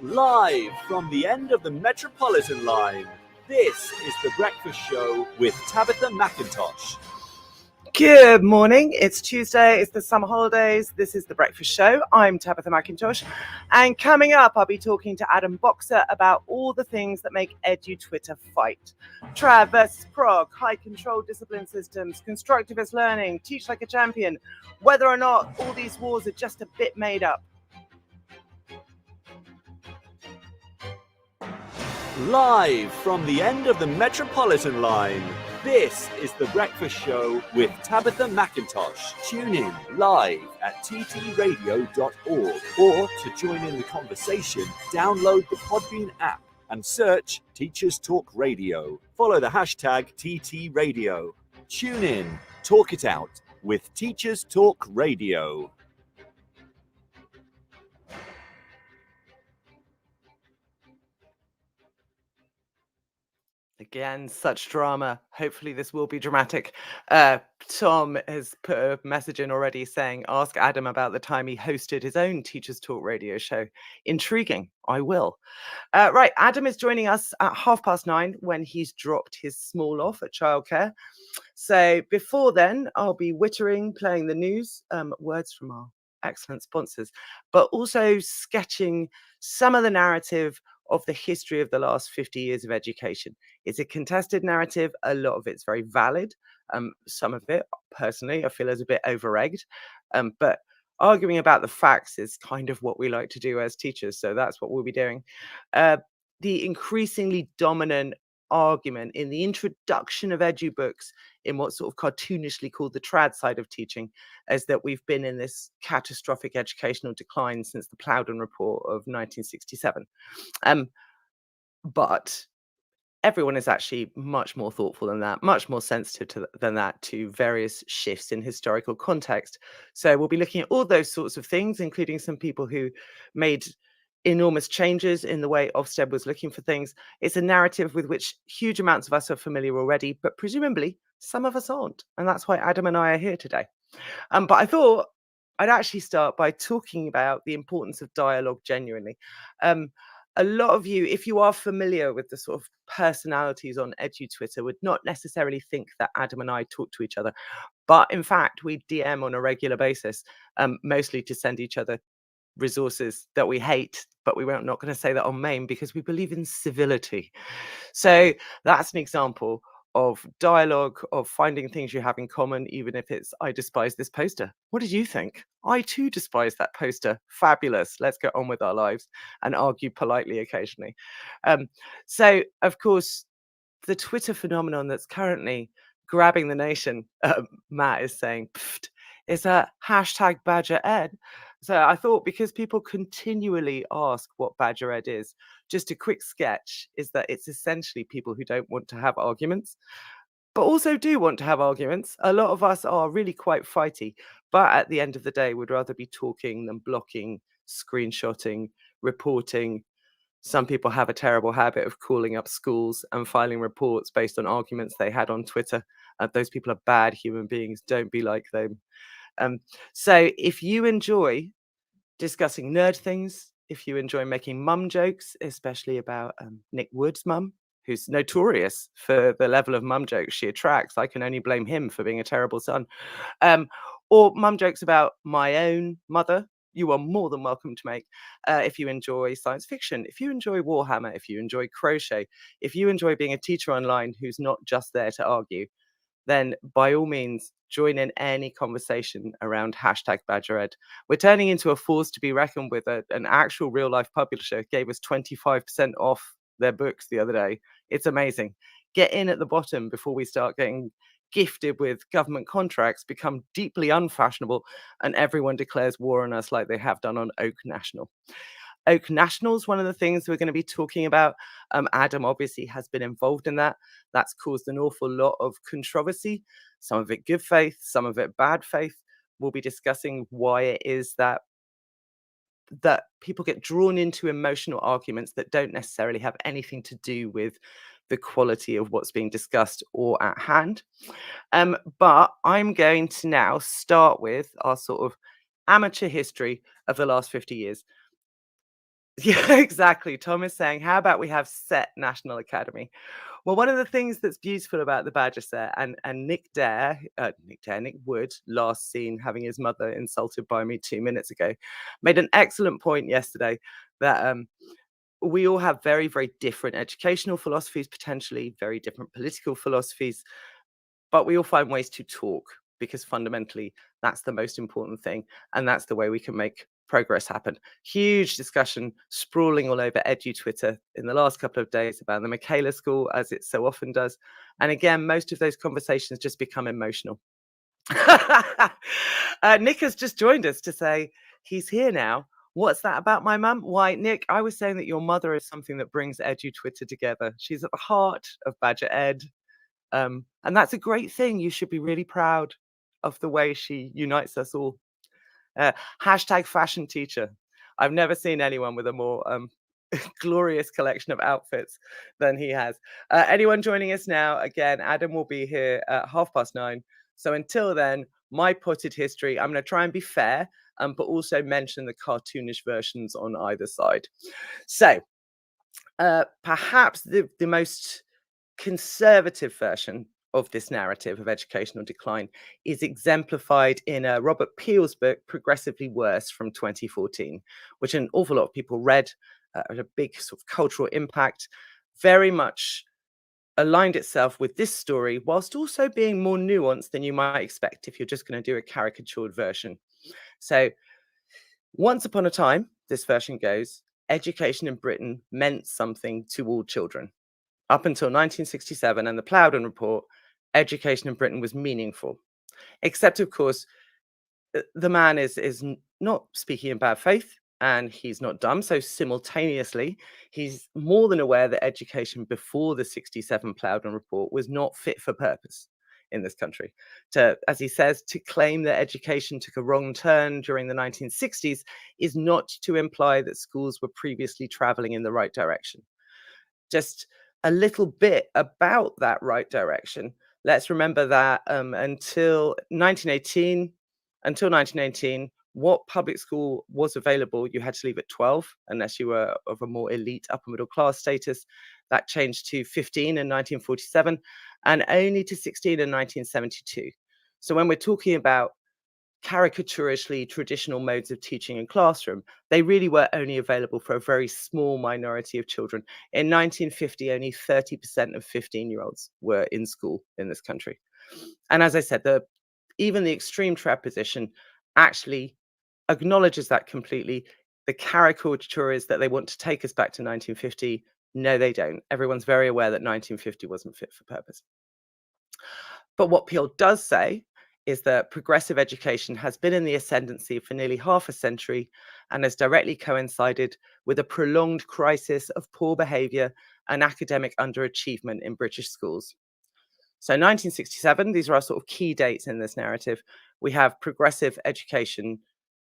Live from the end of the Metropolitan line, this is The Breakfast Show with Tabitha McIntosh. Good morning. It's Tuesday. It's the summer holidays. This is The Breakfast Show. I'm Tabitha McIntosh. And coming up, I'll be talking to Adam Boxer about all the things that make edu-Twitter fight. Trav versus Prog, high control discipline systems, constructivist learning, teach like a champion, whether or not all these wars are just a bit made up. Live from the end of the Metropolitan line, this is The Breakfast Show with Tabitha McIntosh. Tune in live at ttradio.org, or to join in the conversation, download the Podbean app and search Teachers Talk Radio. Follow the hashtag TTRadio. Tune in, talk it out with Teachers Talk Radio. Again, such drama. Hopefully this will be dramatic. Tom has put a message in already saying, ask Adam about the time he hosted his own Teachers Talk radio show. Intriguing. I will. Right, Adam is joining us at 9:30 when he's dropped his small off at childcare. So before then, I'll be wittering, playing the news, words from our excellent sponsors, but also sketching some of the narrative of the history of the last 50 years of education. It's a contested narrative. A lot of it's very valid. Some of it, personally, I feel is a bit over-egged. But arguing about the facts is kind of what we like to do as teachers. So that's what we'll be doing. The increasingly dominant argument in the introduction of edu books in what's sort of cartoonishly called the trad side of teaching is that we've been in this catastrophic educational decline since the Plowden Report of 1967. But everyone is actually much more thoughtful than that, much more sensitive than that to various shifts in historical context. So we'll be looking at all those sorts of things, including some people who made enormous changes in the way Ofsted was looking for things. It's a narrative with which huge amounts of us are familiar already, but presumably some of us aren't. And that's why Adam and I are here today. But I thought I'd actually start by talking about the importance of dialogue genuinely. A lot of you, if you are familiar with the sort of personalities on edu-Twitter, would not necessarily think that Adam and I talk to each other. But in fact, we DM on a regular basis, mostly to send each other resources that we hate, but we're not going to say that on main because we believe in civility. So that's an example of dialogue, of finding things you have in common, even if it's, I despise this poster. What did you think? I too despise that poster. Fabulous. Let's get on with our lives and argue politely occasionally. So, of course, the Twitter phenomenon that's currently grabbing the nation, Matt is saying, is a hashtag Badger Ed. So I thought, because people continually ask what Badger Ed is, just a quick sketch is that it's essentially people who don't want to have arguments, but also do want to have arguments. A lot of us are really quite fighty, but at the end of the day, would rather be talking than blocking, screenshotting, reporting. Some people have a terrible habit of calling up schools and filing reports based on arguments they had on Twitter. Those people are bad human beings. Don't be like them. So if you enjoy discussing nerd things, if you enjoy making mum jokes, especially about Nick Wood's mum, who's notorious for the level of mum jokes she attracts, I can only blame him for being a terrible son, or mum jokes about my own mother, you are more than welcome to make. If you enjoy science fiction, if you enjoy Warhammer, if you enjoy crochet, if you enjoy being a teacher online who's not just there to argue, then by all means, join in any conversation around hashtag Badger Ed. We're turning into a force to be reckoned with. An actual real life publisher gave us 25% off their books the other day. It's amazing. Get in at the bottom before we start getting gifted with government contracts, become deeply unfashionable, and everyone declares war on us like they have done on Oak National. Oak National is one of the things we're going to be talking about. Adam obviously has been involved in that. That's caused an awful lot of controversy, some of it good faith, some of it bad faith. We'll be discussing why it is that people get drawn into emotional arguments that don't necessarily have anything to do with the quality of what's being discussed or at hand. But I'm going to now start with our sort of amateur history of the last 50 years. Yeah, exactly. Tom is saying, how about we have set National Academy? Well, one of the things that's beautiful about the Badger set, and Nick Wood, last seen having his mother insulted by me 2 minutes ago, made an excellent point yesterday that we all have very, very different educational philosophies, potentially very different political philosophies, but we all find ways to talk because fundamentally that's the most important thing. And that's the way we can make progress happen. Huge discussion sprawling all over Edu Twitter in the last couple of days about the Michaela School, as it so often does. And again, most of those conversations just become emotional. Nick has just joined us to say he's here now. What's that about my mum? Why, Nick, I was saying that your mother is something that brings Edu Twitter together. She's at the heart of Badger Ed. And that's a great thing. You should be really proud of the way she unites us all. Uh, Hashtag fashion teacher. I've never seen anyone with a more glorious collection of outfits than he has. Anyone joining us now, again, Adam will be here at 9:30. So until then, my potted history, I'm going to try and be fair, but also mention the cartoonish versions on either side. So perhaps the most conservative version of this narrative of educational decline is exemplified in Robert Peel's book, Progressively Worse, from 2014, which an awful lot of people read, had a big sort of cultural impact, very much aligned itself with this story, whilst also being more nuanced than you might expect if you're just going to do a caricatured version. So, once upon a time, this version goes, education in Britain meant something to all children. Up until 1967 and the Plowden Report, education in Britain was meaningful. Except, of course, the man is not speaking in bad faith and he's not dumb. So, simultaneously, he's more than aware that education before the 67 Plowden Report was not fit for purpose in this country. To, as he says, to claim that education took a wrong turn during the 1960s is not to imply that schools were previously traveling in the right direction. Just a little bit about that right direction. Let's remember that until 1918, what public school was available, you had to leave at 12 unless you were of a more elite upper middle class status. That changed to 15 in 1947 and only to 16 in 1972. So when we're talking about caricaturishly traditional modes of teaching in classroom, they really were only available for a very small minority of children. In 1950, only 30% of 15-year-olds were in school in this country. And as I said, even the extreme trap position actually acknowledges that completely. The caricature is that they want to take us back to 1950. No, they don't. Everyone's very aware that 1950 wasn't fit for purpose. But what Peel does say is that progressive education has been in the ascendancy for nearly half a century and has directly coincided with a prolonged crisis of poor behaviour and academic underachievement in British schools. So 1967, these are our sort of key dates in this narrative. We have progressive education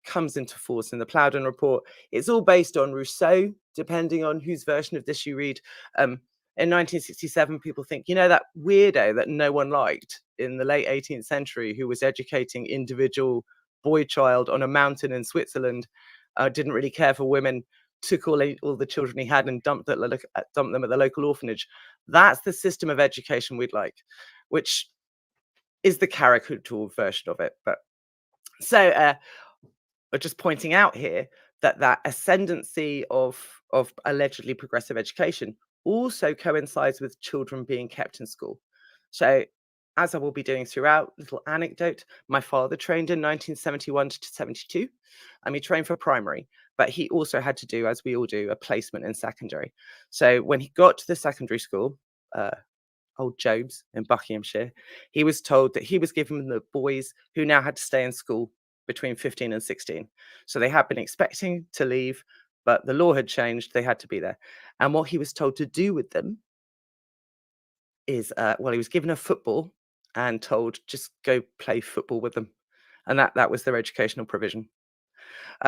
comes into force in the Plowden Report. It's all based on Rousseau, depending on whose version of this you read. In 1967, people think, that weirdo that no one liked in the late 18th century who was educating individual boy child on a mountain in Switzerland, didn't really care for women, took all the children he had and dumped them at the local orphanage. That's the system of education we'd like, which is the caricature version of it. But just pointing out here that ascendancy of allegedly progressive education also coincides with children being kept in school. So, as I will be doing throughout, little anecdote, my father trained in 1971 to 72. He trained for primary, but he also had to do, as we all do, a placement in secondary. So when he got to the secondary school, Old Job's in Buckinghamshire, he was told that he was given the boys who now had to stay in school between 15 and 16. So they had been expecting to leave, but the law had changed. They had to be there. And what he was told to do with them is, he was given a football and told, just go play football with them. And that was their educational provision,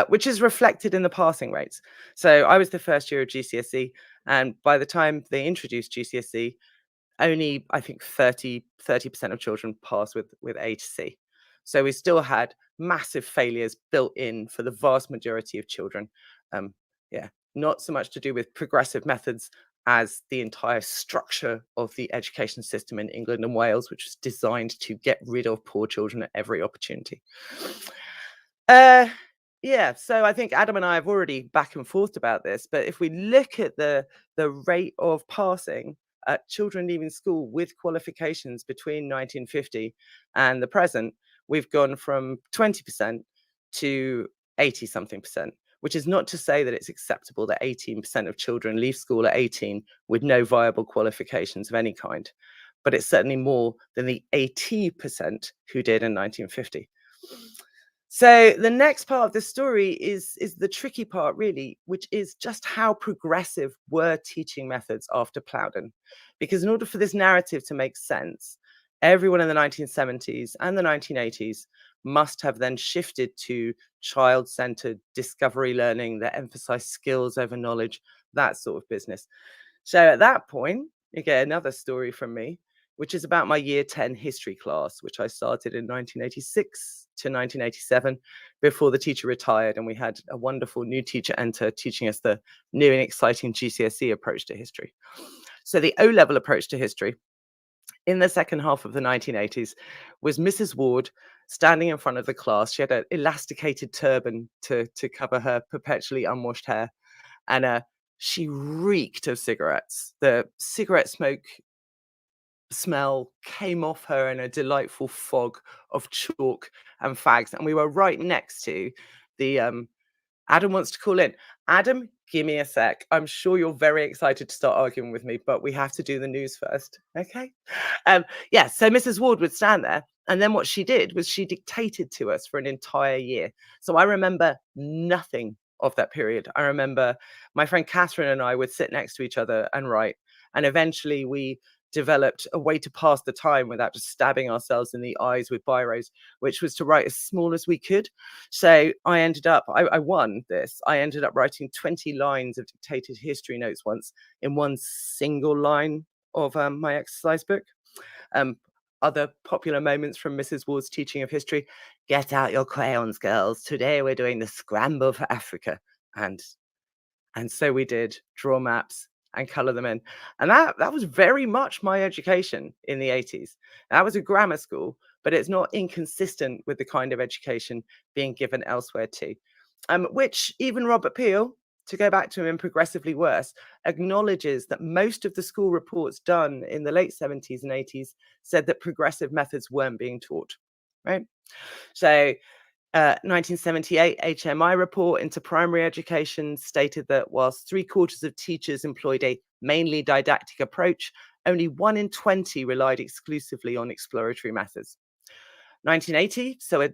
which is reflected in the passing rates. So I was the first year of GCSE, and by the time they introduced GCSE, only I think 30% of children pass with A to C. So we still had massive failures built in for the vast majority of children. not so much to do with progressive methods as the entire structure of the education system in England and Wales, which was designed to get rid of poor children at every opportunity. Uh, yeah, so I think Adam and I have already back and forth about this, but if we look at the rate of passing children leaving school with qualifications between 1950 and the present, we've gone from 20% to 80 something percent, which is not to say that it's acceptable that 18% of children leave school at 18 with no viable qualifications of any kind. But it's certainly more than the 80% who did in 1950. So the next part of the story is the tricky part, really, which is just how progressive were teaching methods after Plowden. Because in order for this narrative to make sense, everyone in the 1970s and the 1980s must have then shifted to child-centered discovery learning that emphasized skills over knowledge, that sort of business. So at that point, you get another story from me, which is about my year 10 history class, which I started in 1986 to 1987 before the teacher retired. And we had a wonderful new teacher enter, teaching us the new and exciting GCSE approach to history. So the O-level approach to history in the second half of the 1980s was Mrs. Ward standing in front of the class. She had an elasticated turban to cover her perpetually unwashed hair. And she reeked of cigarettes. The cigarette smoke smell came off her in a delightful fog of chalk and fags. And we were right next to the Adam wants to call in. Adam, give me a sec. I'm sure you're very excited to start arguing with me, but we have to do the news first. Okay. Yeah, so Mrs. Ward would stand there. And then what she did was she dictated to us for an entire year. So I remember nothing of that period. I remember my friend Catherine and I would sit next to each other and write. And eventually we developed a way to pass the time without just stabbing ourselves in the eyes with biros, which was to write as small as we could. So I ended up, I won this. I ended up writing 20 lines of dictated history notes once in one single line of my exercise book. Other popular moments from Mrs. Ward's teaching of history: get out your crayons, girls. Today we're doing the scramble for Africa. And so we did, draw maps and color them in. And that was very much my education in the 80s. That was a grammar school, but it's not inconsistent with the kind of education being given elsewhere too. Which even Robert Peel, to go back to him in Progressively Worse, acknowledges that most of the school reports done in the late 70s and 80s said that progressive methods weren't being taught, right? So 1978 HMI report into primary education stated that whilst 3/4 of teachers employed a mainly didactic approach, only 1 in 20 relied exclusively on exploratory methods. 1980, so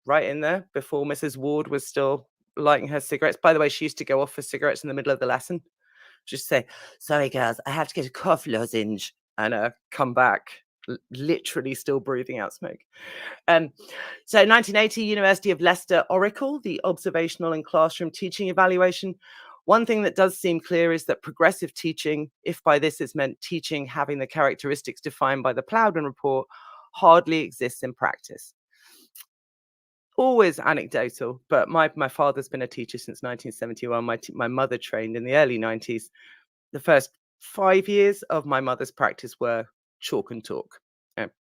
right in there before Mrs. Ward was still lighting her cigarettes. By the way, she used to go off for cigarettes in the middle of the lesson. Just say, "Sorry, girls, I have to get a cough lozenge," and come back, literally still breathing out smoke. So 1980, University of Leicester Oracle, the observational and classroom teaching evaluation. One thing that does seem clear is that progressive teaching, if by this is meant teaching having the characteristics defined by the Plowden report, hardly exists in practice. Always anecdotal, but my father's been a teacher since 1971. My mother trained in the early 90s. The first 5 years of my mother's practice were chalk and talk,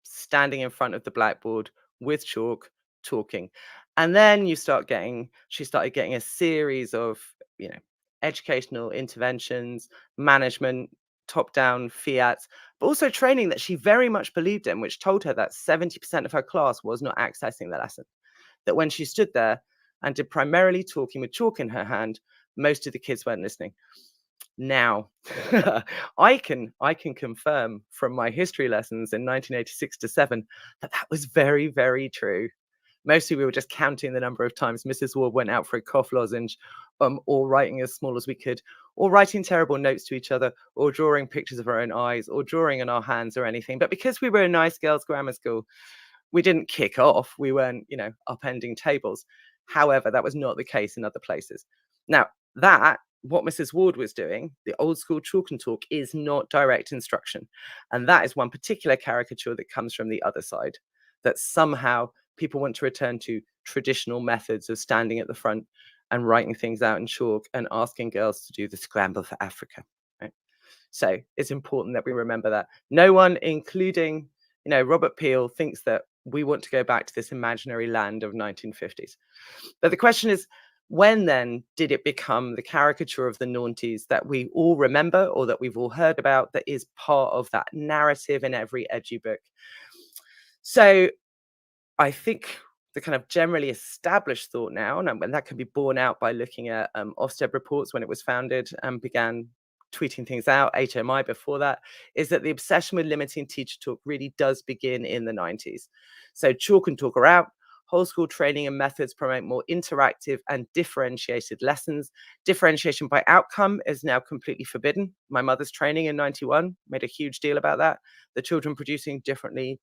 standing in front of the blackboard with chalk, talking. And then she started getting a series of, educational interventions, management, top-down fiats, but also training that she very much believed in, which told her that 70% of her class was not accessing the lesson. That when she stood there and did primarily talking with chalk in her hand, most of the kids weren't listening. Now, I can confirm from my history lessons in 1986 to 7 that was very, very true. Mostly we were just counting the number of times Mrs. Ward went out for a cough lozenge, or writing as small as we could, or writing terrible notes to each other, or drawing pictures of our own eyes, or drawing in our hands or anything. But because we were a nice girls' grammar school, we didn't kick off. We weren't, upending tables. However, that was not the case in other places. Now, what Mrs. Ward was doing, the old school chalk and talk, is not direct instruction. And that is one particular caricature that comes from the other side, that somehow people want to return to traditional methods of standing at the front and writing things out in chalk and asking girls to do the scramble for Africa. Right? So it's important that we remember that. No one, including Robert Peel, thinks that we want to go back to this imaginary land of 1950s. But the question is, when then did it become the caricature of the noughties that we all remember or that we've all heard about, that is part of that narrative in every edu book? So I think the kind of generally established thought now, and that can be borne out by looking at Ofsted reports when it was founded and began tweeting things out, HMI before that, is that the obsession with limiting teacher talk really does begin in the 90s. So chalk and talk are out. Whole school training and methods promote more interactive and differentiated lessons. Differentiation by outcome is now completely forbidden. My mother's training in 91 made a huge deal about that. The children producing differently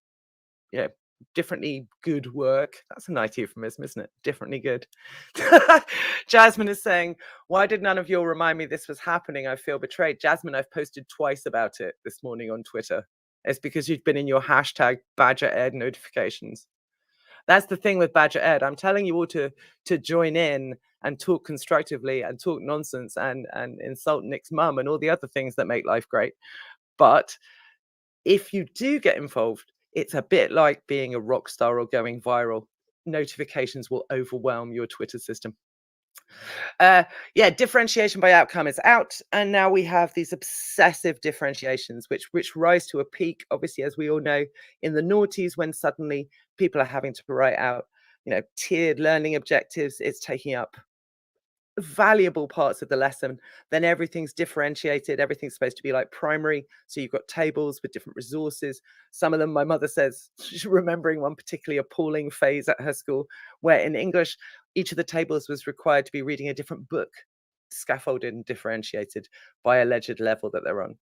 good work. That's a nice euphemism, isn't it? Differently good. Jasmine is saying, why did none of you all remind me this was happening? I feel betrayed. Jasmine, I've posted twice about it this morning on Twitter. It's because you've been in your hashtag Badger Ed notifications. That's the thing with Badger Ed. I'm telling you all to join in and talk constructively and talk nonsense and insult Nick's mum and all the other things that make life great. But if you do get involved, it's a bit like being a rock star or going viral. Notifications will overwhelm your Twitter system. Differentiation by outcome is out, and now we have these obsessive differentiations, which rise to a peak, obviously, as we all know, in the noughties, when suddenly people are having to write out, tiered learning objectives. It's taking up valuable parts of the lesson. Then everything's differentiated. Everything's supposed to be like primary, so you've got tables with different resources. Some of them, my mother says, she's remembering one particularly appalling phase at her school where in English each of the tables was required to be reading a different book, scaffolded and differentiated by alleged level that they're on.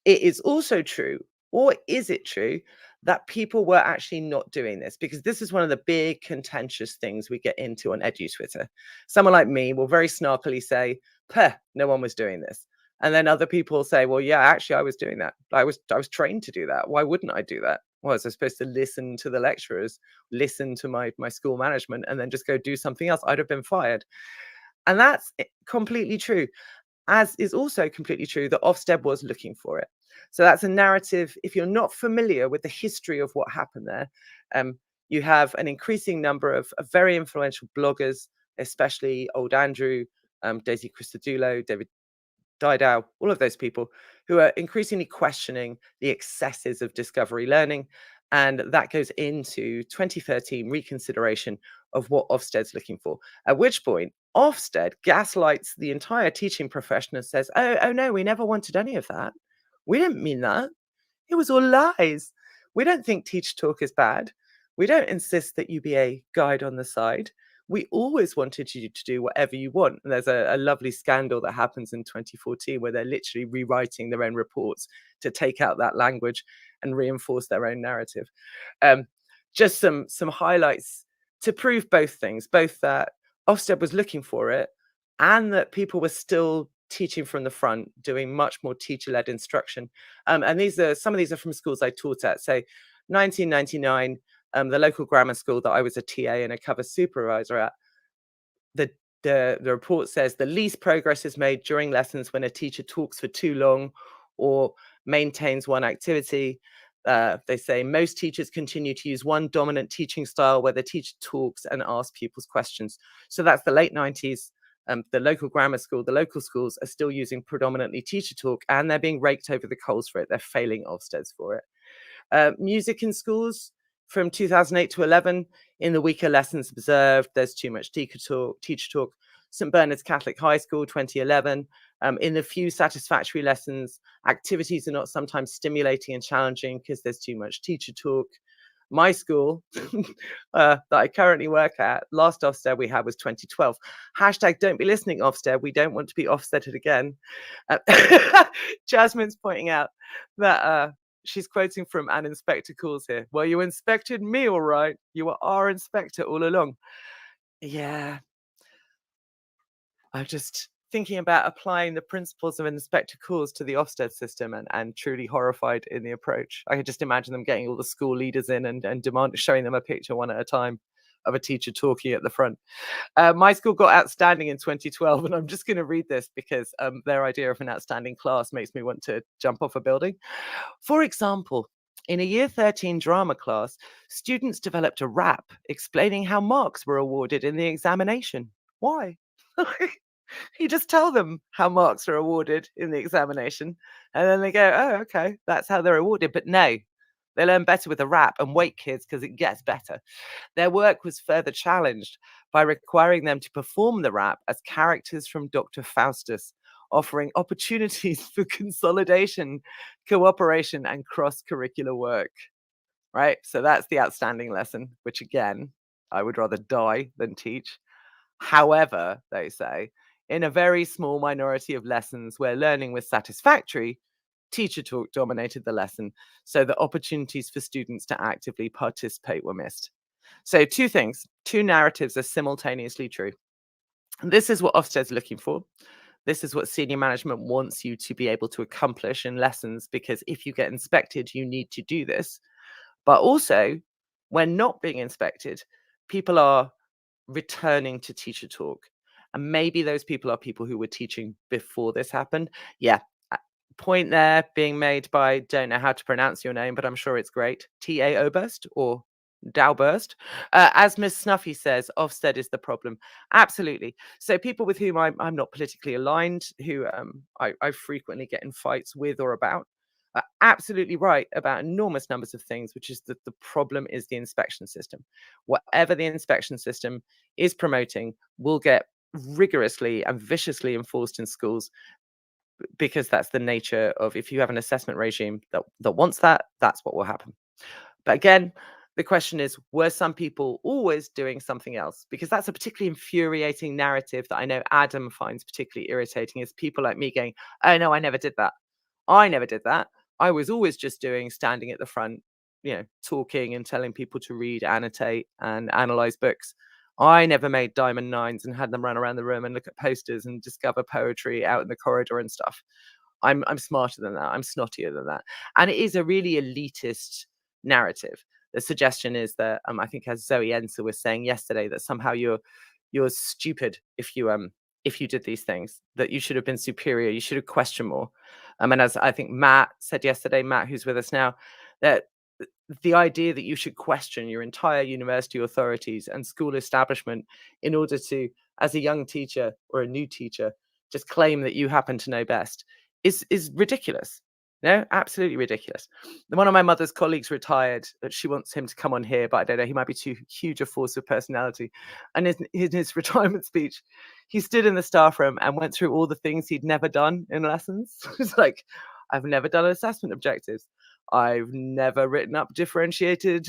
It is also true, or is it true, that people were actually not doing this? Because this is one of the big contentious things we get into on Edu Twitter. Someone like me will very snarkily say, no one was doing this. And then other people say, well, yeah, actually, I was doing that. I was trained to do that. Why wouldn't I do that? Well, was I supposed to listen to the lecturers, listen to my school management, and then just go do something else? I'd have been fired. And that's completely true, as is also completely true that Ofsted was looking for it. So that's a narrative. If you're not familiar with the history of what happened there, you have an increasing number of very influential bloggers, especially Old Andrew, Daisy Christodoulou, David Didow, all of those people who are increasingly questioning the excesses of discovery learning. And that goes into 2013 reconsideration of what Ofsted's looking for, at which point Ofsted gaslights the entire teaching profession and says, oh no, we never wanted any of that. We didn't mean that. It was all lies. We don't think teach talk is bad. We don't insist that you be a guide on the side. We always wanted you to do whatever you want. And there's a lovely scandal that happens in 2014 where they're literally rewriting their own reports to take out that language and reinforce their own narrative. Just some highlights to prove both things, both that Ofsted was looking for it and that people were still teaching from the front, doing much more teacher-led instruction. And some of these are from schools I taught at. So 1999, the local grammar school that I was a TA and a cover supervisor at, the report says the least progress is made during lessons when a teacher talks for too long or maintains one activity. They say most teachers continue to use one dominant teaching style where the teacher talks and asks pupils questions. So that's the late 90s. The local grammar school, the local schools are still using predominantly teacher talk, and they're being raked over the coals for it. They're failing Ofsteds for it. Music in schools from 2008 to 11, in the weaker lessons observed, there's too much teacher talk. St. Bernard's Catholic High School, 2011, in the few satisfactory lessons, activities are not sometimes stimulating and challenging because there's too much teacher talk. My school that I currently work at, last Ofsted we had was 2012. Hashtag don't be listening, Ofsted. We don't want to be Ofsteded again. Jasmine's pointing out that she's quoting from an inspector calls here. Well, you inspected me all right. You were our inspector all along. Yeah. I'm just thinking about applying the principles of inspector calls to the Ofsted system and truly horrified in the approach. I could just imagine them getting all the school leaders in and showing them a picture one at a time. of a teacher talking at the front. My school got outstanding in 2012, and I'm just going to read this because their idea of an outstanding class makes me want to jump off a building. For example, in a year 13 drama class, students developed a rap explaining how marks were awarded in the examination. Why? You just tell them how marks are awarded in the examination, and then they go, oh, okay, that's how they're awarded. But no, they learn better with a rap, and wait, kids, because it gets better. Their work was further challenged by requiring them to perform the rap as characters from Dr. Faustus, offering opportunities for consolidation, cooperation, and cross-curricular work. Right? So that's the outstanding lesson, which again, I would rather die than teach. However, they say, in a very small minority of lessons where learning was satisfactory, teacher talk dominated the lesson, so the opportunities for students to actively participate were missed. So, two things, two narratives are simultaneously true. And this is what Ofsted's looking for. This is what senior management wants you to be able to accomplish in lessons, because if you get inspected, you need to do this. But also, when not being inspected, people are returning to teacher talk. And maybe those people are people who were teaching before this happened. Yeah. Point there being made by, don't know how to pronounce your name, but I'm sure it's great. T.A. Oberst or Dowburst. As Miss Snuffy says, Ofsted is the problem. Absolutely. So people with whom I'm not politically aligned, who I frequently get in fights with or about, are absolutely right about enormous numbers of things, which is that the problem is the inspection system. Whatever the inspection system is promoting will get rigorously and viciously enforced in schools, because that's the nature of, if you have an assessment regime that wants that, that's what will happen. But again, the question is, were some people always doing something else? Because that's a particularly infuriating narrative that I know Adam finds particularly irritating, is people like me going, oh no, I never did that. I never did that. I was always just standing at the front, talking and telling people to read, annotate, and analyze books. I never made diamond nines and had them run around the room and look at posters and discover poetry out in the corridor and stuff. I'm smarter than that. I'm snottier than that. And it is a really elitist narrative. The suggestion is that I think, as Zoe Enser was saying yesterday, that somehow you're stupid if you did these things, that you should have been superior, you should have questioned more. And as I think Matt said yesterday, Matt, who's with us now, that the idea that you should question your entire university authorities and school establishment in order to, as a young teacher or a new teacher, just claim that you happen to know best is ridiculous. No, absolutely ridiculous. One of my mother's colleagues retired. She wants him to come on here, but I don't know, he might be too huge a force of personality. And in his retirement speech, he stood in the staff room and went through all the things he'd never done in lessons. It's like, I've never done assessment objectives. I've never written up differentiated,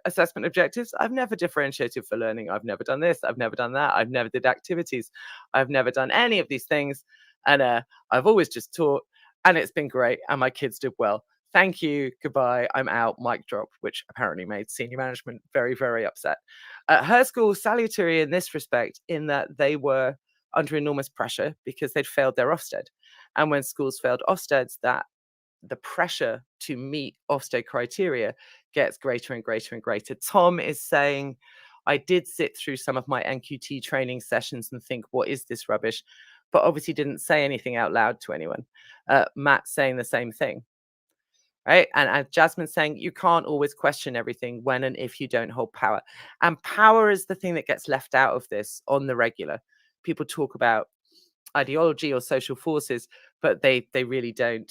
assessment objectives. I've never differentiated for learning. I've never done this. I've never done that. I've never did activities. I've never done any of these things. And I've always just taught, and it's been great. And my kids did well. Thank you. Goodbye. I'm out. Mic drop, which apparently made senior management very, very upset. Her school salutary in this respect, in that they were under enormous pressure because they'd failed their Ofsted. And when schools failed Ofsteds, that the pressure to meet Ofsted criteria gets greater and greater and greater. Tom is saying, I did sit through some of my NQT training sessions and think, what is this rubbish? But obviously didn't say anything out loud to anyone. Matt saying the same thing. Right. And Jasmine saying, you can't always question everything when and if you don't hold power. And power is the thing that gets left out of this on the regular. People talk about ideology or social forces, but they really don't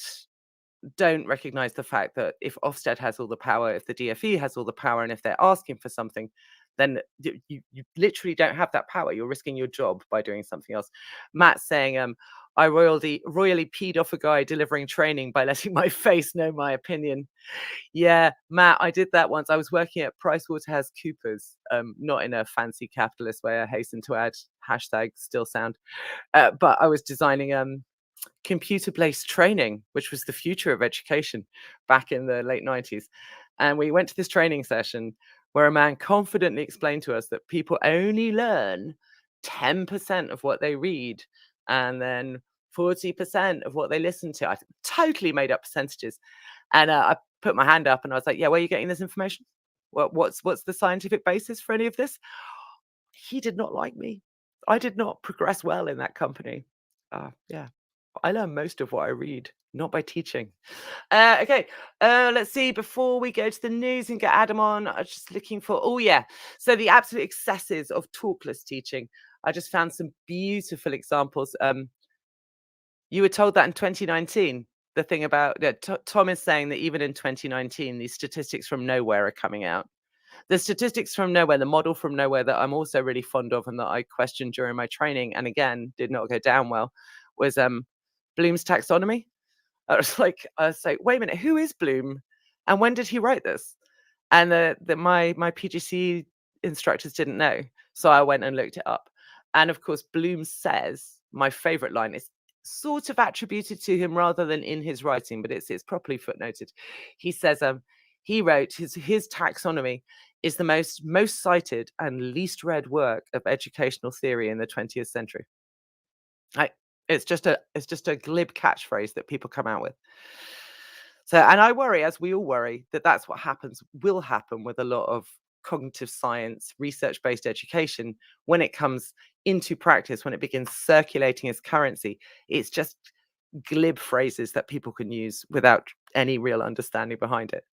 recognize the fact that if Ofsted has all the power, if the DfE has all the power, and if they're asking for something, then you literally don't have that power. You're risking your job by doing something else. Matt saying, I royally peed off a guy delivering training by letting my face know my opinion. Yeah, Matt, I did that once. I was working at PricewaterhouseCoopers, not in a fancy capitalist way, I hasten to add, #still sound. But I was designing computer-based training, which was the future of education back in the late 90s. And we went to this training session where a man confidently explained to us that people only learn 10% of what they read and then 40% of what they listen to. I totally made up percentages. And I put my hand up and I was like, yeah, where are you getting this information? What's the scientific basis for any of this? He did not like me. I did not progress well in that company. Yeah, I learn most of what I read, not by teaching. Okay, let's see. Before we go to the news and get Adam on, I'm just looking for. Oh yeah, so the absolute excesses of talkless teaching. I just found some beautiful examples. You were told that in 2019. The thing about Tom is saying that even in 2019, these statistics from nowhere are coming out. The statistics from nowhere, the model from nowhere that I'm also really fond of and that I questioned during my training, and again did not go down well, was Bloom's taxonomy. I was like, wait a minute, who is Bloom, and when did he write this? And my PGC instructors didn't know, so I went and looked it up. And of course, Bloom says my favorite line is sort of attributed to him rather than in his writing, but it's properly footnoted. He says he wrote his taxonomy is the most cited and least read work of educational theory in the 20th century. It's just a glib catchphrase that people come out with. So, and I worry, as we all worry, that that's what will happen with a lot of cognitive science, research-based education when it comes into practice, when it begins circulating as currency. It's just glib phrases that people can use without any real understanding behind it.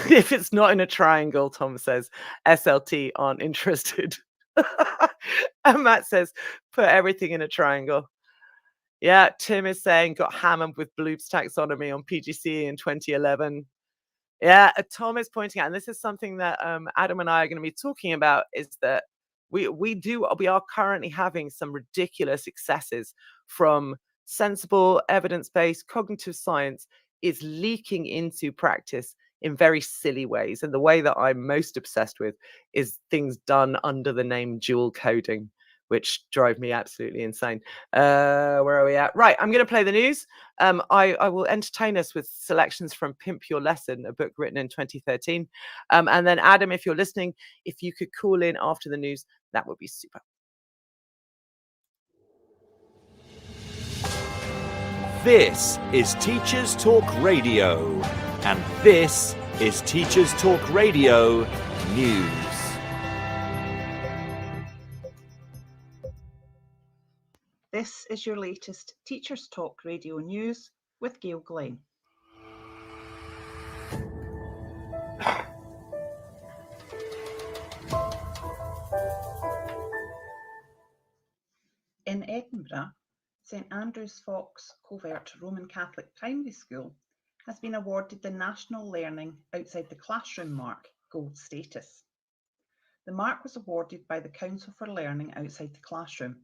If it's not in a triangle, Tom says, SLT aren't interested. And Matt says, put everything in a triangle. Yeah, Tim is saying got hammered with Bloom's taxonomy on PGC in 2011. Yeah, Tom is pointing out, and this is something that Adam and I are going to be talking about, is that we are currently having some ridiculous excesses from sensible, evidence-based cognitive science is leaking into practice in very silly ways. And the way that I'm most obsessed with is things done under the name dual coding, which drive me absolutely insane. Where are we at? Right, I'm going to play the news. I will entertain us with selections from Pimp Your Lesson, a book written in 2013. And then, Adam, if you're listening, if you could call in after the news, that would be super. This is Teachers Talk Radio, and this is Teachers Talk Radio News. This is your latest Teachers Talk Radio News with Gail Glenn. In Edinburgh, St Andrew's Fox Covert Roman Catholic Primary School has been awarded the National Learning Outside the Classroom Mark Gold status. The mark was awarded by the Council for Learning Outside the Classroom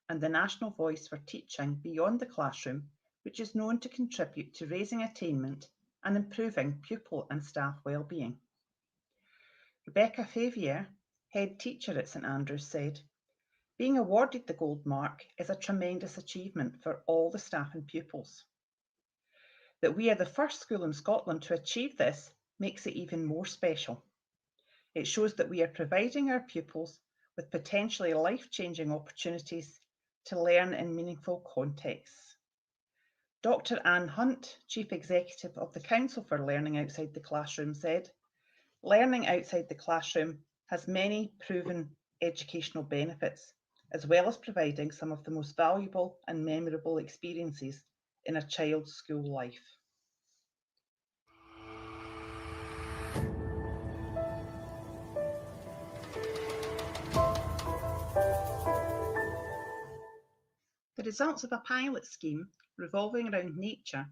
and the National Voice for Teaching Beyond the Classroom, which is known to contribute to raising attainment and improving pupil and staff well-being. Rebecca Favier, head teacher at St Andrews, said, "Being awarded the gold mark is a tremendous achievement for all the staff and pupils. That we are the first school in Scotland to achieve this makes it even more special. It shows that we are providing our pupils with potentially life-changing opportunities to learn in meaningful contexts." Dr. Anne Hunt, Chief Executive of the Council for Learning Outside the Classroom, said, "Learning outside the classroom has many proven educational benefits, as well as providing some of the most valuable and memorable experiences in a child's school life." The results of a pilot scheme revolving around nature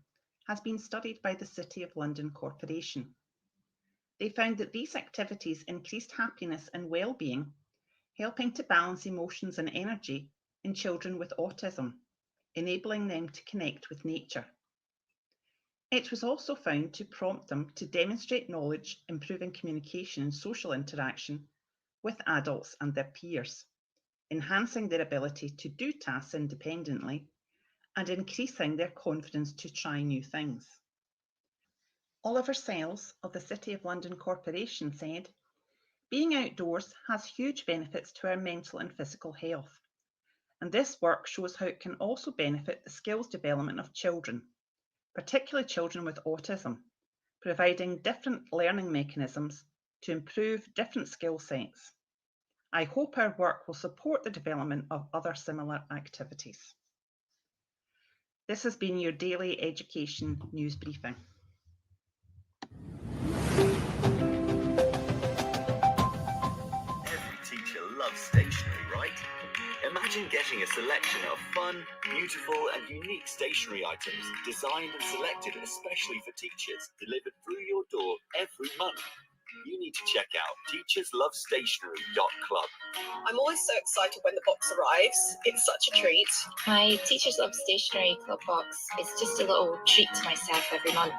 has been studied by the City of London Corporation. They found that these activities increased happiness and well-being, helping to balance emotions and energy in children with autism, enabling them to connect with nature. It was also found to prompt them to demonstrate knowledge, improving communication and social interaction with adults and their peers, enhancing their ability to do tasks independently and increasing their confidence to try new things. Oliver Sells of the City of London Corporation said, "Being outdoors has huge benefits to our mental and physical health, and this work shows how it can also benefit the skills development of children, particularly children with autism, providing different learning mechanisms to improve different skill sets. I hope our work will support the development of other similar activities. This has been your daily education news briefing. Every teacher loves stationery, right? Imagine getting a selection of fun, beautiful, and unique stationery items designed and selected especially for teachers, delivered through your door every month. You need to check out teacherslovestationery.club. I'm always so excited when the box arrives. It's such a treat. My Teachers Love Stationery Club box is just a little treat to myself every month.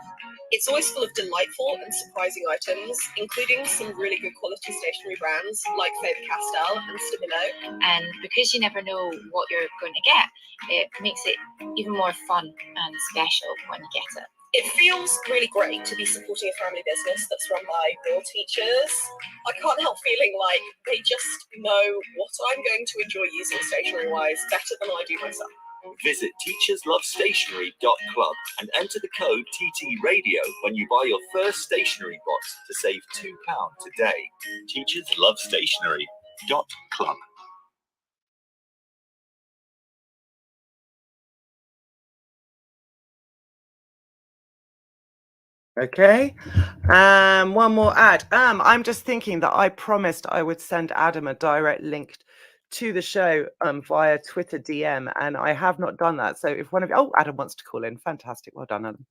It's always full of delightful and surprising items, including some really good quality stationery brands like Faber-Castell and Stabilo. And because you never know what you're going to get, it makes it even more fun and special when you get it. It feels really great to be supporting a family business that's run by real teachers. I can't help feeling like they just know what I'm going to enjoy using stationery-wise better than I do myself. Visit teacherslovestationery.club and enter the code TT Radio when you buy your first stationery box to save £2 today. teacherslovestationery.club. Okay. One more ad. I'm just thinking that I promised I would send Adam a direct link to the show via Twitter DM, and I have not done that. So if one of you, Adam wants to call in. Fantastic. Well done, Adam.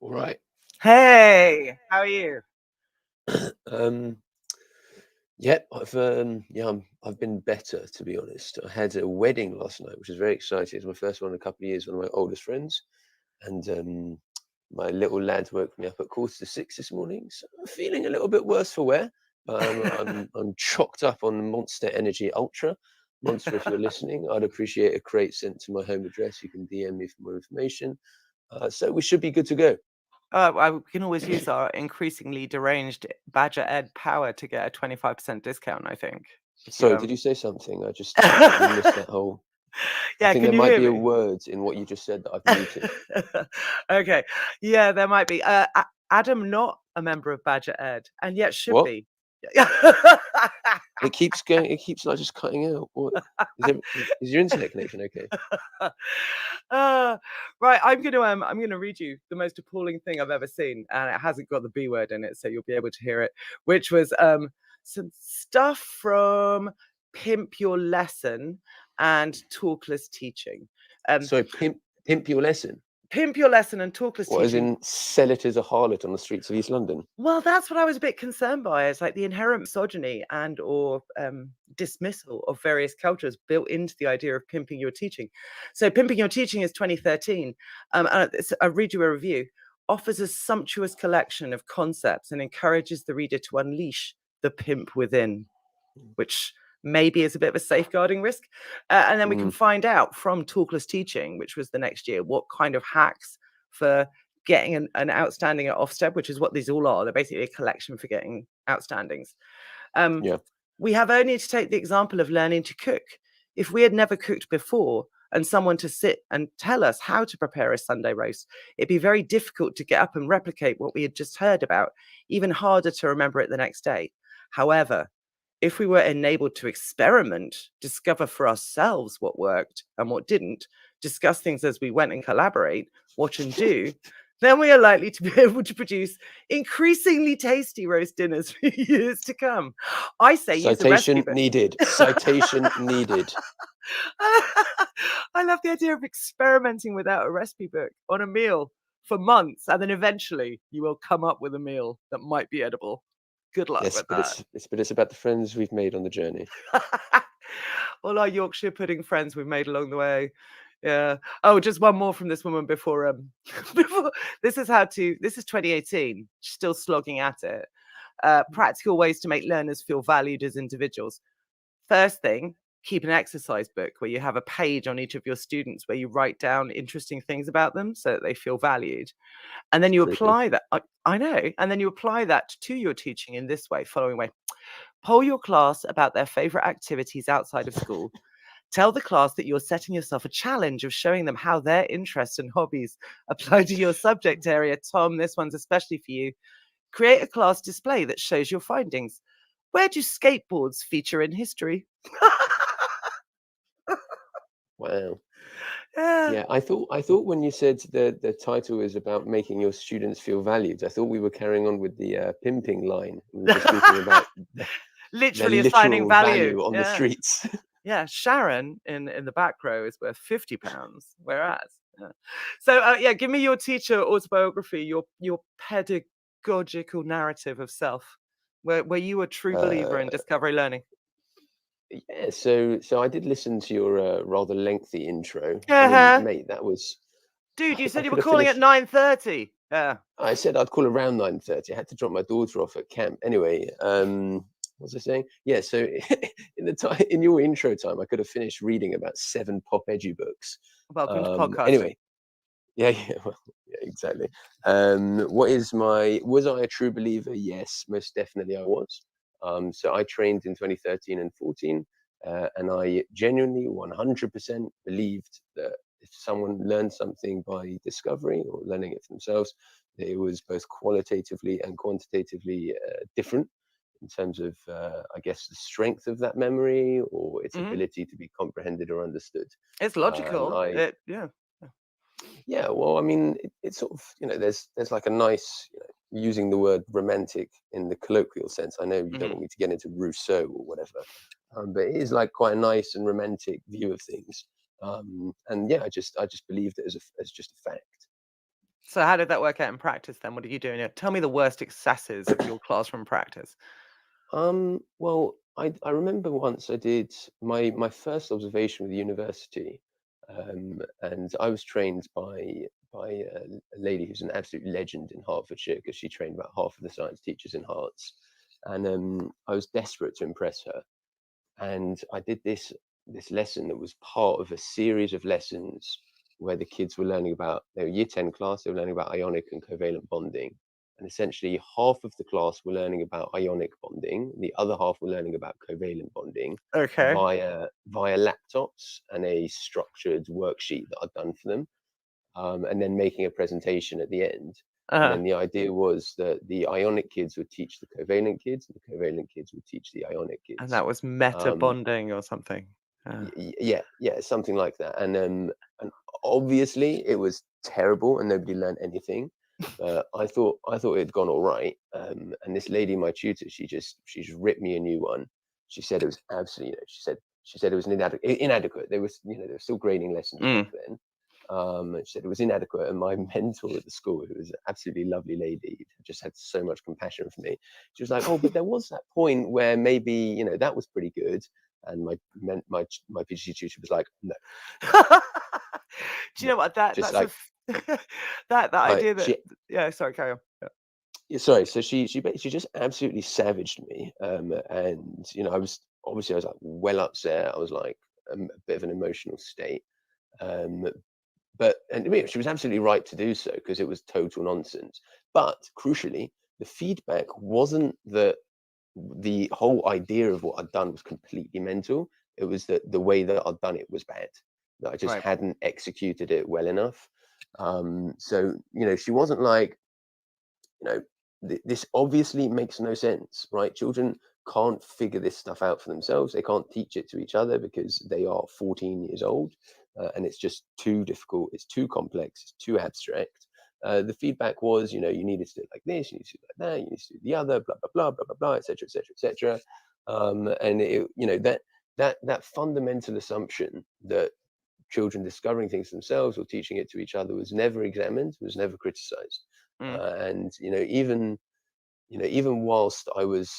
All right. Hey, how are you? Yeah, I've been better, to be honest. I had a wedding last night, which was very exciting. It's my first one in a couple of years, one of my oldest friends. And my little lad woke me up at 5:45 this morning. So I'm feeling a little bit worse for wear. But I'm chocked up on Monster Energy Ultra. Monster, if you're listening, I'd appreciate a crate sent to my home address. You can DM me for more information. So we should be good to go. I can always use our increasingly deranged Badger Ed power to get a 25% discount, I think. Sorry, did you say something? I just missed that whole... Yeah, I think can there you might hear be a me? word in what you just said that I've muted. Okay, yeah, there might be. Adam, not a member of Badger Ed, and yet should What? be. It keeps going. It keeps like just cutting out. What is your internet connection okay? Right, I'm gonna read you the most appalling thing I've ever seen, and it hasn't got the B word in it, so you'll be able to hear it. Which was some stuff from Pimp Your Lesson and Talkless Teaching. So pimp your lesson. Pimp Your Lesson and Talkless What, as Teaching. in sell it as a harlot on the streets of East London? Well, that's what I was a bit concerned by. It's like the inherent misogyny and or dismissal of various cultures built into the idea of pimping your teaching. So Pimping Your Teaching is 2013. I'll read you a review. Offers a sumptuous collection of concepts and encourages the reader to unleash the pimp within, which maybe is a bit of a safeguarding risk. And then we can find out from Talkless Teaching, which was the next year, what kind of hacks for getting an outstanding at Ofsted, which is what these all are. They're basically a collection for getting outstandings. We have only to take the example of learning to cook. If we had never cooked before and someone to sit and tell us how to prepare a Sunday roast, it'd be very difficult to get up and replicate what we had just heard about, even harder to remember it the next day. However, if we were enabled to experiment, discover for ourselves what worked and what didn't, discuss things as we went and collaborate, watch and do, then we are likely to be able to produce increasingly tasty roast dinners for years to come. I say citation needed. Citation needed. I love the idea of experimenting without a recipe book on a meal for months, and then eventually you will come up with a meal that might be edible. Good luck with that. But it's about the friends we've made on the journey. All our Yorkshire pudding friends we've made along the way. Yeah. Oh, just one more from this woman before this is 2018. She's still slogging at it. Practical ways to make learners feel valued as individuals. First thing, keep an exercise book where you have a page on each of your students where you write down interesting things about them so that they feel valued. And then you apply that. I know. And then you apply that to your teaching in this way, following way. Poll your class about their favorite activities outside of school. Tell the class that you're setting yourself a challenge of showing them how their interests and hobbies apply to your subject area. Tom, this one's especially for you. Create a class display that shows your findings. Where do skateboards feature in history? Wow. Yeah. Yeah, I thought when you said the title is about making your students feel valued, I thought we were carrying on with the pimping line. We were just talking about their Literally assigning literal value. on the streets. Yeah, Sharon in the back row is worth £50, whereas. Yeah. So yeah, give me your teacher autobiography, your pedagogical narrative of self, where you a true believer in discovery learning. Yeah, so I did listen to your rather lengthy intro. I Uh-huh. mean, mate, that was. Dude, you I said you could were have calling at finished. 9:30. Yeah. I said I'd call around 9:30. I had to drop my daughter off at camp. Anyway, what was I saying? Yeah, so in your intro time, I could have finished reading about 7 pop edu books. Welcome to podcasting. Anyway, yeah, well, yeah, exactly. Was I a true believer? Yes, most definitely I was. So I trained in 2013 and 14, and I genuinely 100% believed that if someone learned something by discovery or learning it for themselves, that it was both qualitatively and quantitatively different in terms of, I guess, the strength of that memory or its ability to be comprehended or understood. It's logical. Yeah. Yeah, well, I mean, it's sort of, there's like a nice, using the word romantic in the colloquial sense. I know you don't want me to get into Rousseau or whatever, but it is like quite a nice and romantic view of things. And yeah, I just believed it as just a fact. So how did that work out in practice then? What did you do in it? Tell me the worst excesses of your classroom practice. Well, I remember once I did my first observation with the university, and I was trained by a lady who's an absolute legend in Hertfordshire because she trained about half of the science teachers in Herts, and I was desperate to impress her, and I did this lesson that was part of a series of lessons where the kids were learning about, they were year 10 class, they were learning about ionic and covalent bonding. And essentially half of the class were learning about ionic bonding, the other half were learning about covalent bonding Okay. via laptops and a structured worksheet that I'd done for them, and then making a presentation at the end. And then the idea was that the ionic kids would teach the covalent kids, and the covalent kids would teach the ionic kids. And that was meta bonding or something. Yeah, something like that. And obviously it was terrible and nobody learned anything. I thought it'd gone all right. And this lady, my tutor, she just ripped me a new one. She said it was absolutely, she said it was inadequate. There was, they were still grading lessons back then. She said it was inadequate, and my mentor at the school, who was an absolutely lovely lady, just had so much compassion for me. She was like, "Oh, but there was that point where maybe that was pretty good." And my PhD tutor was like, "No." Do you know what that's like, that idea that yeah, sorry, carry on. Yeah, sorry. So she basically just absolutely savaged me, and I was like well upset. I was like a bit of an emotional state. But she was absolutely right to do so because it was total nonsense. But crucially, the feedback wasn't that the whole idea of what I'd done was completely mental. It was that the way that I'd done it was bad, that I just hadn't executed it well enough. So, she wasn't like, this obviously makes no sense, right? Children can't figure this stuff out for themselves. They can't teach it to each other because they are 14 years old, and it's just too difficult. It's too complex. It's too abstract. The feedback was, you needed to do it like this, you need to do it like that, you need to do the other, blah blah blah blah blah blah, etc. etc. etc. And it, that fundamental assumption that children discovering things themselves or teaching it to each other was never examined, was never criticized. And even whilst I was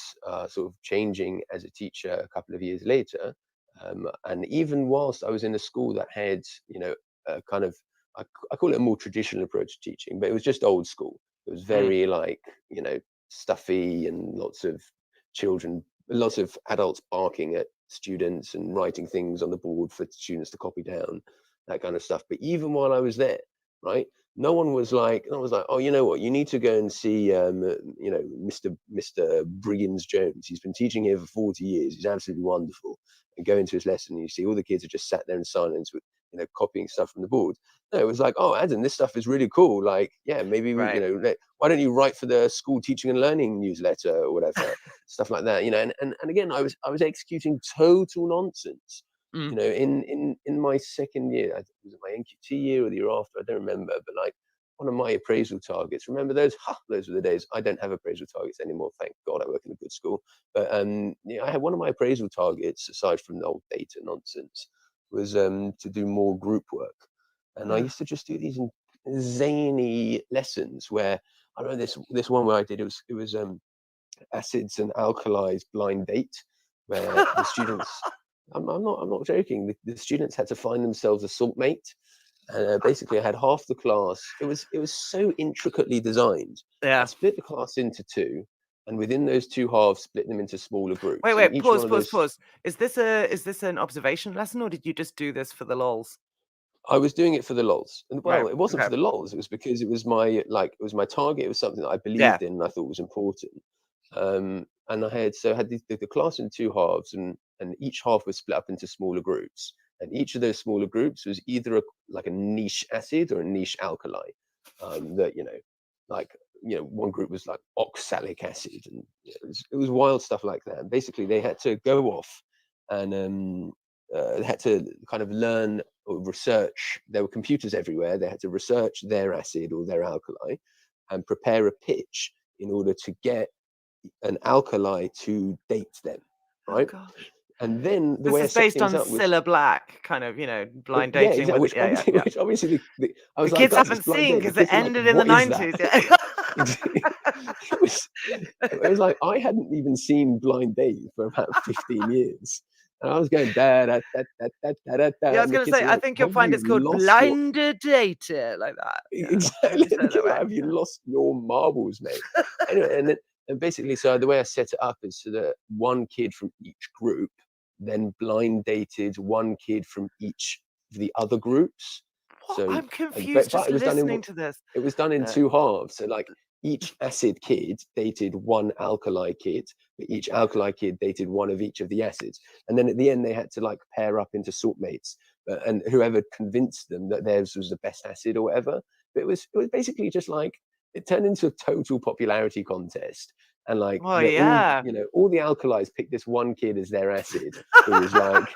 sort of changing as a teacher a couple of years later, and even whilst I was in a school that had a kind of, I call it a more traditional approach to teaching, but it was just old school. It was very like stuffy and lots of adults barking at students and writing things on the board for students to copy down, that kind of stuff. But even while I was there, right, no one was like, oh, you know what, you need to go and see, Mr. Briggins Jones. He's been teaching here for 40 years. He's absolutely wonderful. And go into his lesson, and you see all the kids are just sat there in silence with, copying stuff from the board. No, it was like, oh, Adam, this stuff is really cool. Like, yeah, maybe Right. why don't you write for the school teaching and learning newsletter or whatever, stuff like that. And again, I was executing total nonsense. Mm. In my second year, was it my NQT year or the year after? I don't remember, but like one of my appraisal targets. Remember those? Those were the days. I don't have appraisal targets anymore. Thank God, I work in a good school. But I had one of my appraisal targets, aside from the old data nonsense, was to do more group work. And I used to just do these zany lessons where I remember this one where I did, it was acids and alkalis blind date, where the students, I'm not joking, the students had to find themselves a salt mate. And basically I had half the class. It was so intricately designed. Yeah. I split the class into two, and within those two halves split them into smaller groups. Wait, each pause. one of those, Is this an observation lesson, or did you just do this for the lols? I was doing it for the lols. And well, Right, it wasn't okay. for the lols. It was because it was my target. It was something that I believed Yeah. in and I thought was important. And I had the class in two halves, and each half was split up into smaller groups. And each of those smaller groups was either a niche acid or a niche alkali. One group was like oxalic acid, and it was wild stuff like that. And basically, they had to go off and they had to kind of learn or research. There were computers everywhere. They had to research their acid or their alkali and prepare a pitch in order to get an alkali to date them, right? Oh, gosh. And then the This way I is set based things on up was Cilla Black, kind of, blind yeah, dating. exactly. Which obviously I was The like, kids guys, haven't it's blind seen dating. because it Kids are like, ended in the what is that? 90s. It was like I hadn't even seen Blind Date for about 15 years. And I was going da da da da da da da. Yeah, I was going to say, I think you'll find it's called blinder data, like that. Yeah. Exactly. Say it that way. Have you lost your marbles, mate? Anyway, and basically, so the way I set it up is so that one kid from each group then blind dated one kid from each of the other groups. So I'm confused just listening to this. It was done in two halves. So like each acid kid dated one alkali kid, but each alkali kid dated one of each of the acids. And then at the end, they had to like pair up into salt mates, and whoever convinced them that theirs was the best acid or whatever. But it was basically just like, it turned into a total popularity contest. And like, all the alkalis picked this one kid as their acid, who was like,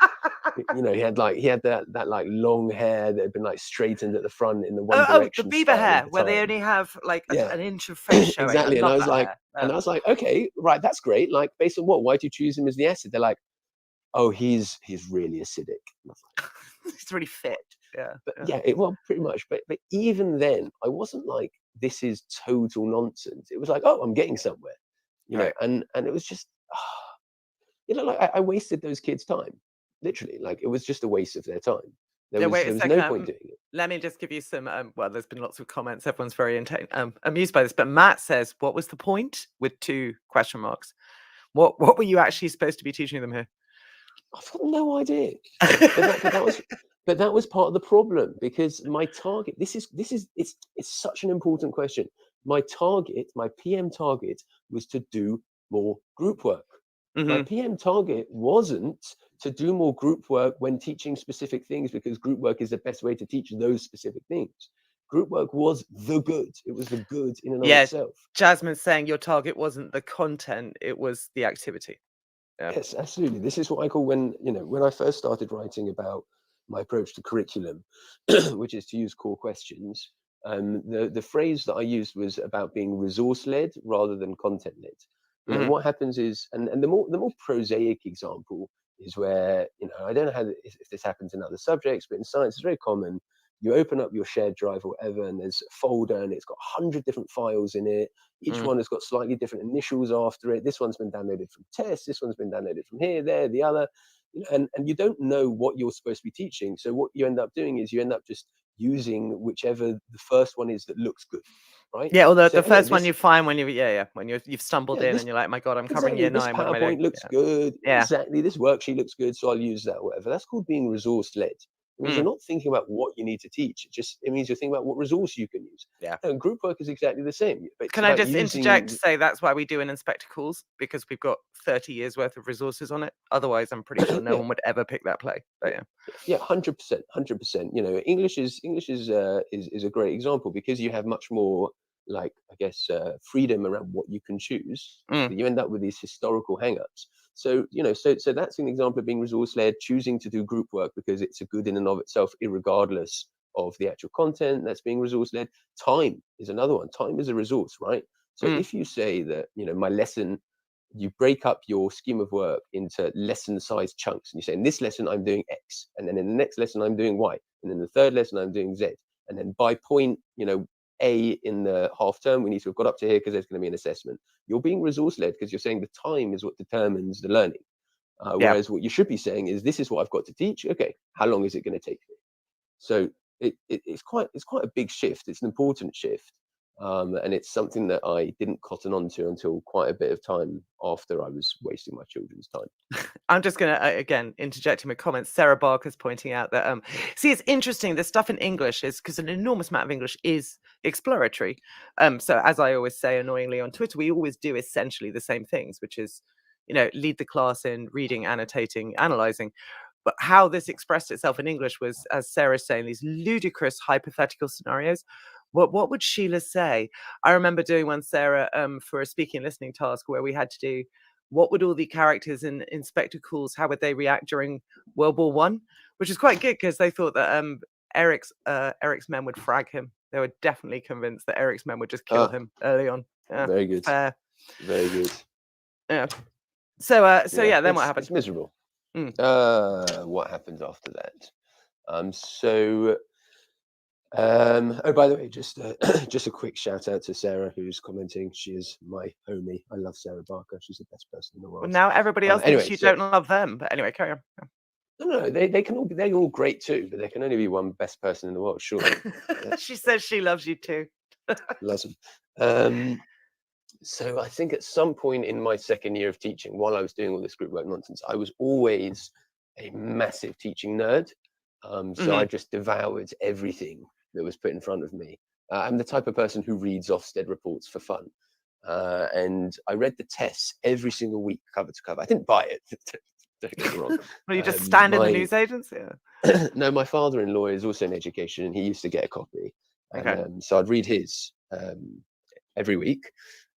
he had that like long hair that had been like straightened at the front in the one direction. The Bieber hair, where they only have like an inch of face showing. Exactly. And I was like, and I was like, okay, right, that's great. Like, based on what? Why do you choose him as the acid? They're like, oh, he's really acidic. He's really fit. Yeah. But well, pretty much. But even then, I wasn't like, this is total nonsense. It was like, oh, I'm getting somewhere, and it was just, like I wasted those kids' time. Literally, like it was just a waste of their time. There was no point doing it. Let me just give you some. There's been lots of comments. Everyone's very amused by this. But Matt says, "What was the point?" with 2 question marks. What were you actually supposed to be teaching them here? I've got no idea. But that was part of the problem, because my target. It's such an important question. My PM target was to do more group work. Mm-hmm. My PM target wasn't to do more group work when teaching specific things, because group work is the best way to teach those specific things. Group work was the good. It was the good in and of itself. Jasmine's saying your target wasn't the content, it was the activity. Yeah. Yes, absolutely. This is what I call when I first started writing about my approach to curriculum, which is to use core questions. The phrase that I used was about being resource-led rather than content-led. What happens is, and the more prosaic example is where, I don't know if this happens in other subjects, but in science it's very common. You open up your shared drive or whatever, and there's a folder, and it's got 100 different files in it. Each one has got slightly different initials after it. This one's been downloaded from tests. This one's been downloaded from here, there, the other. And you don't know what you're supposed to be teaching. So what you end up doing is you end up just using whichever the first one is that looks good. Right? Yeah, or the first one you find when you've stumbled in and you're like, my God, I'm covering year 9. This PowerPoint looks good. Yeah. Exactly. This worksheet looks good, so I'll use that. Whatever. That's called being resource led. It means you're not thinking about what you need to teach. It means you're thinking about what resource you can use. Yeah. And group work is exactly the same. It's Can I about just using- interject to say that's why we do an inspector calls, because we've got 30 years worth of resources on it. Otherwise, I'm pretty sure no Yeah. one would ever pick that play. But Yeah, 100%. You know, English is a great example because you have much more, like, I guess, freedom around what you can choose. You end up with these historical hang-ups. So, you know, so that's an example of being resource-led, choosing to do group work because it's a good in and of itself, irregardless of the actual content that's being resource-led. Time is another one. Time is a resource, right? So if you say that, you know, my lesson, you break up your scheme of work into lesson-sized chunks, and you say, in this lesson I'm doing X, and then in the next lesson I'm doing Y, and in the third lesson I'm doing Z, and then by point, you know, A in the half term, we need to have got up to here because there's going to be an assessment. You're being resource-led because you're saying the time is what determines the learning. Whereas what you should be saying is, this is what I've got to teach. Okay, how long is it going to take me? So it's quite a big shift. It's an important shift. And it's something that I didn't cotton on to until quite a bit of time after I was wasting my children's time. I'm just going to, again, interjecting with comments. Sarah Barker's pointing out that, see, it's interesting. The stuff in English is, because an enormous amount of English is exploratory. So as I always say annoyingly on Twitter, we always do essentially the same things, which is, you know, lead the class in reading, annotating, analyzing. But how this expressed itself in English was, as Sarah's saying, these ludicrous hypothetical scenarios. What would Sheila say? I remember doing one, Sarah, for a speaking and listening task where we had to do, what would all the characters in Inspector Calls, how would they react during World War One? Which is quite good because they thought that Eric's men would frag him. They were definitely convinced that Eric's men would just kill him early on. Very good. Fair. Very good. Yeah. So yeah, then what happened? It's miserable. What happened after that? Oh, by the way, just a quick shout out to Sarah, who's commenting. She is my homie. I love Sarah Barker. She's the best person in the world. Well, now everybody else thinks you don't love them. But anyway, carry on. No, they can all be. They're all great too, but there can only be one best person in the world, surely. She says she loves you too. Loves them. So I think at some point in my second year of teaching, while I was doing all this group work nonsense, I was always a massive teaching nerd. So I just devoured everything that was put in front of me. I'm the type of person who reads Ofsted reports for fun. And I read the tests every single week, cover to cover. I didn't buy it. Don't get me wrong. Well, you just stand in the newsagents? Yeah. No, my father-in-law is also in education, and he used to get a copy. And so I'd read his every week.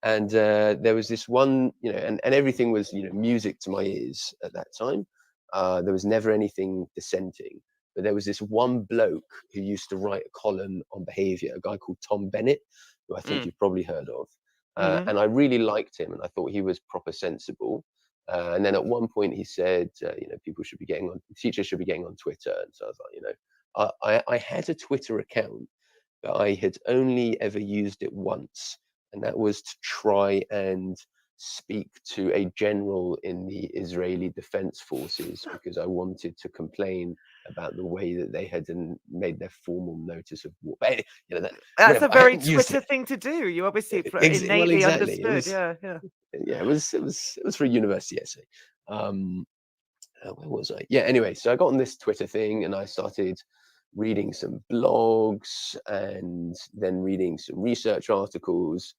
And there was this one, you know, and everything was, you know, music to my ears at that time. There was never anything dissenting. But there was this one bloke who used to write a column on behavior, a guy called Tom Bennett, who I think you've probably heard of. And I really liked him, and I thought he was proper sensible. And then at one point he said, you know, teachers should be getting on Twitter. And so I was like, you know, I had a Twitter account, but I had only ever used it once. And that was to try and speak to a general in the Israeli Defense Forces because I wanted to complain about the way that they had made their formal notice of war. But, you know, that's a very Twitter thing to do. You obviously innately exactly. understood. Yeah, it was for a university essay. Where was I? Yeah. Anyway, so I got on this Twitter thing and I started reading some blogs and then reading some research articles.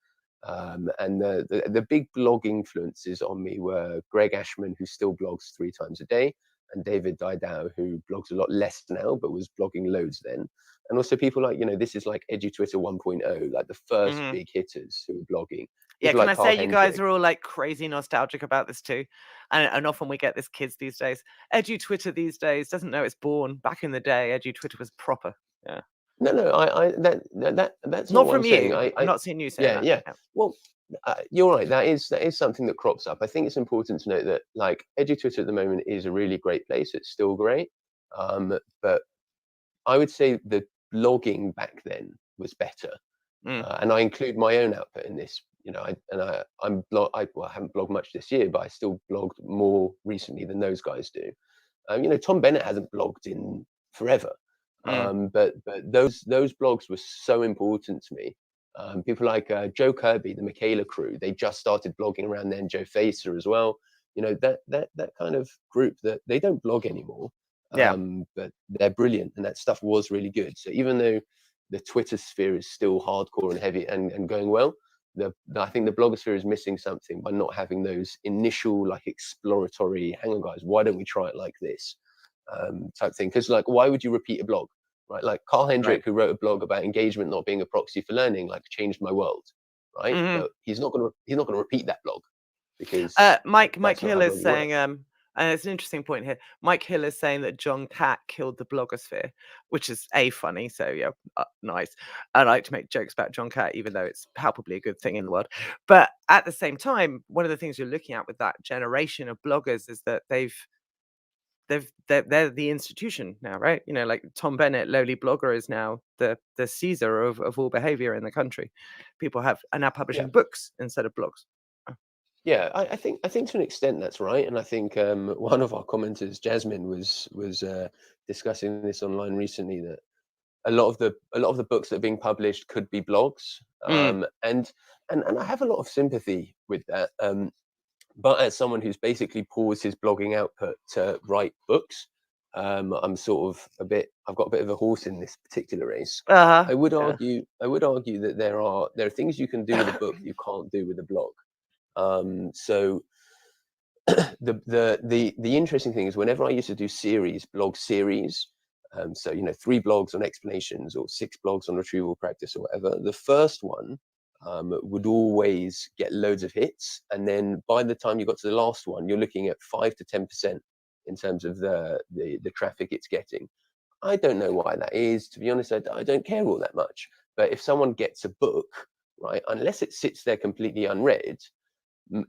And the big blog influences on me were Greg Ashman, who still blogs 3 times a day, and David Didow, who blogs a lot less now, but was blogging loads then. And also people like, you know, this is like EduTwitter 1.0, like the first big hitters who were blogging. Yeah, people can like I Carl say you guys Hendrick. are all like crazy nostalgic about this too? And often we get this kids these days. EduTwitter these days doesn't know it's born. Back in the day, EduTwitter was proper. Yeah. No, that's Not what from I'm saying. you. I'm not seeing you say that. Yeah. Well, you're right. That is something that crops up. I think it's important to note that like EduTwitter at the moment is a really great place. It's still great, but I would say the blogging back then was better, and I include my own output in this. You know, I haven't blogged much this year, but I still blogged more recently than those guys do. You know, Tom Bennett hasn't blogged in forever. But those blogs were so important to me. People like Joe Kirby, the Michaela crew, they just started blogging around then. Joe Facer as well. You know, that kind of group that they don't blog anymore. Yeah. But they're brilliant, and that stuff was really good. So even though the Twitter sphere is still hardcore and heavy and going well, I think the blogosphere is missing something by not having those initial like exploratory, hang on guys, why don't we try it like this type thing? Because like, why would you repeat a blog, right? Like Carl Hendrick, who wrote a blog about engagement not being a proxy for learning, like changed my world, right? Mhm. But he's not going to repeat that blog because Mike that's not Hill how is blogs saying, work. and it's an interesting point here. Mike Hill is saying that John Catt killed the blogosphere, which is funny. So yeah, nice. I like to make jokes about John Catt, even though it's palpably a good thing in the world. But at the same time, one of the things you're looking at with that generation of bloggers is that they're the institution now, right? You know, like Tom Bennett, lowly blogger, is now the Caesar of all behavior in the country. People are now publishing books instead of blogs. Yeah, I think to an extent that's right, and I think one of our commenters, Jasmine, was discussing this online recently, that a lot of the books that are being published could be blogs, and I have a lot of sympathy with that. But as someone who's basically paused his blogging output to write books, I'm sort of I've got a bit of a horse in this particular race. I would argue that there are things you can do with a book that you can't do with a blog. So the interesting thing is, whenever I used to do blog series, so 3 blogs on explanations or 6 blogs on retrieval practice or whatever, the first one would always get loads of hits, and then by the time you got to the last one, you're looking at 5 to 10% in terms of the traffic it's getting. I don't know why that is, to be honest. I don't care all that much. But if someone gets a book, right, unless it sits there completely unread,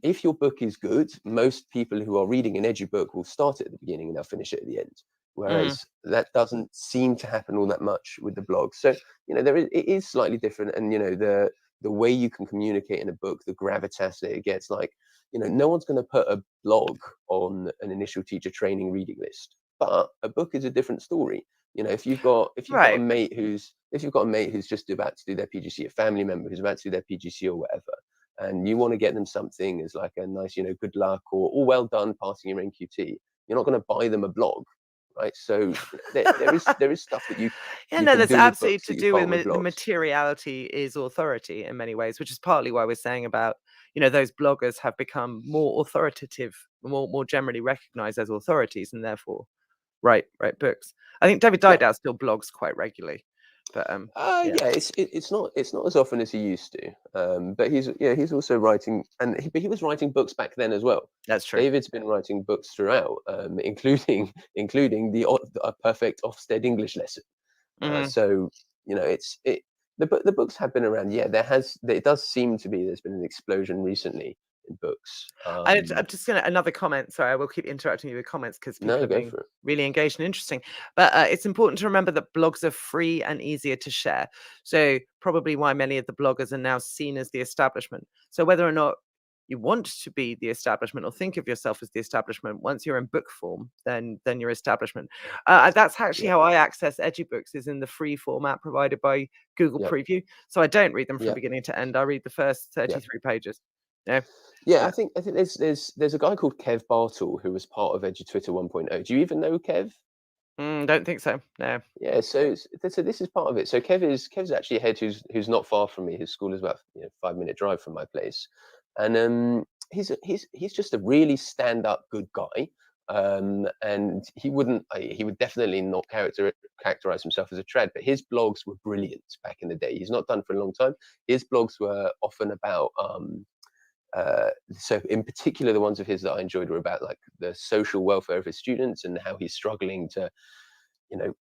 if your book is good, most people who are reading an edu-book will start it at the beginning and they'll finish it at the end. Whereas that doesn't seem to happen all that much with the blog. So, it is slightly different. And, the way you can communicate in a book, the gravitas that it gets, like, no one's going to put a blog on an initial teacher training reading list. But a book is a different story. If you've got a mate who's just about to do their PGC, a family member who's about to do their PGC or whatever, and you want to get them something as like a nice, good luck or all well done passing your NQT, you're not going to buy them a blog, right? So there is stuff that you Yeah, you no, can that's do with absolutely books to that you do with can't with the blogs. materiality is authority in many ways, which is partly why we're saying about, those bloggers have become more authoritative, more generally recognized as authorities, and therefore write books. I think David Didow still blogs quite regularly, but yeah, it's not as often as he used to. But he's also writing, and he was writing books back then as well. That's true. David's been writing books throughout, including a perfect Ofsted English lesson. So the books have been around. Yeah, it does seem to be there's been an explosion recently in books. I'm just going to another comment. Sorry, I will keep interrupting you with comments because people are being really engaged and interesting. But it's important to remember that blogs are free and easier to share. So probably why many of the bloggers are now seen as the establishment. So whether or not you want to be the establishment or think of yourself as the establishment, once you're in book form, then you're establishment. That's actually how I access edubooks, is in the free format provided by Google Preview. So I don't read them from beginning to end. I read the first 33 pages. Yeah, I think there's a guy called Kev Bartle who was part of EduTwitter 1.0. Do you even know Kev? Don't think so. No. Yeah, so this is part of it. So Kev's actually a head who's not far from me. His school is about 5-minute drive from my place, and he's just a really stand-up good guy. And he would definitely not characterize himself as a trad, but his blogs were brilliant back in the day. He's not done for a long time. His blogs were often about so in particular, the ones of his that I enjoyed were about like the social welfare of his students and how he's struggling to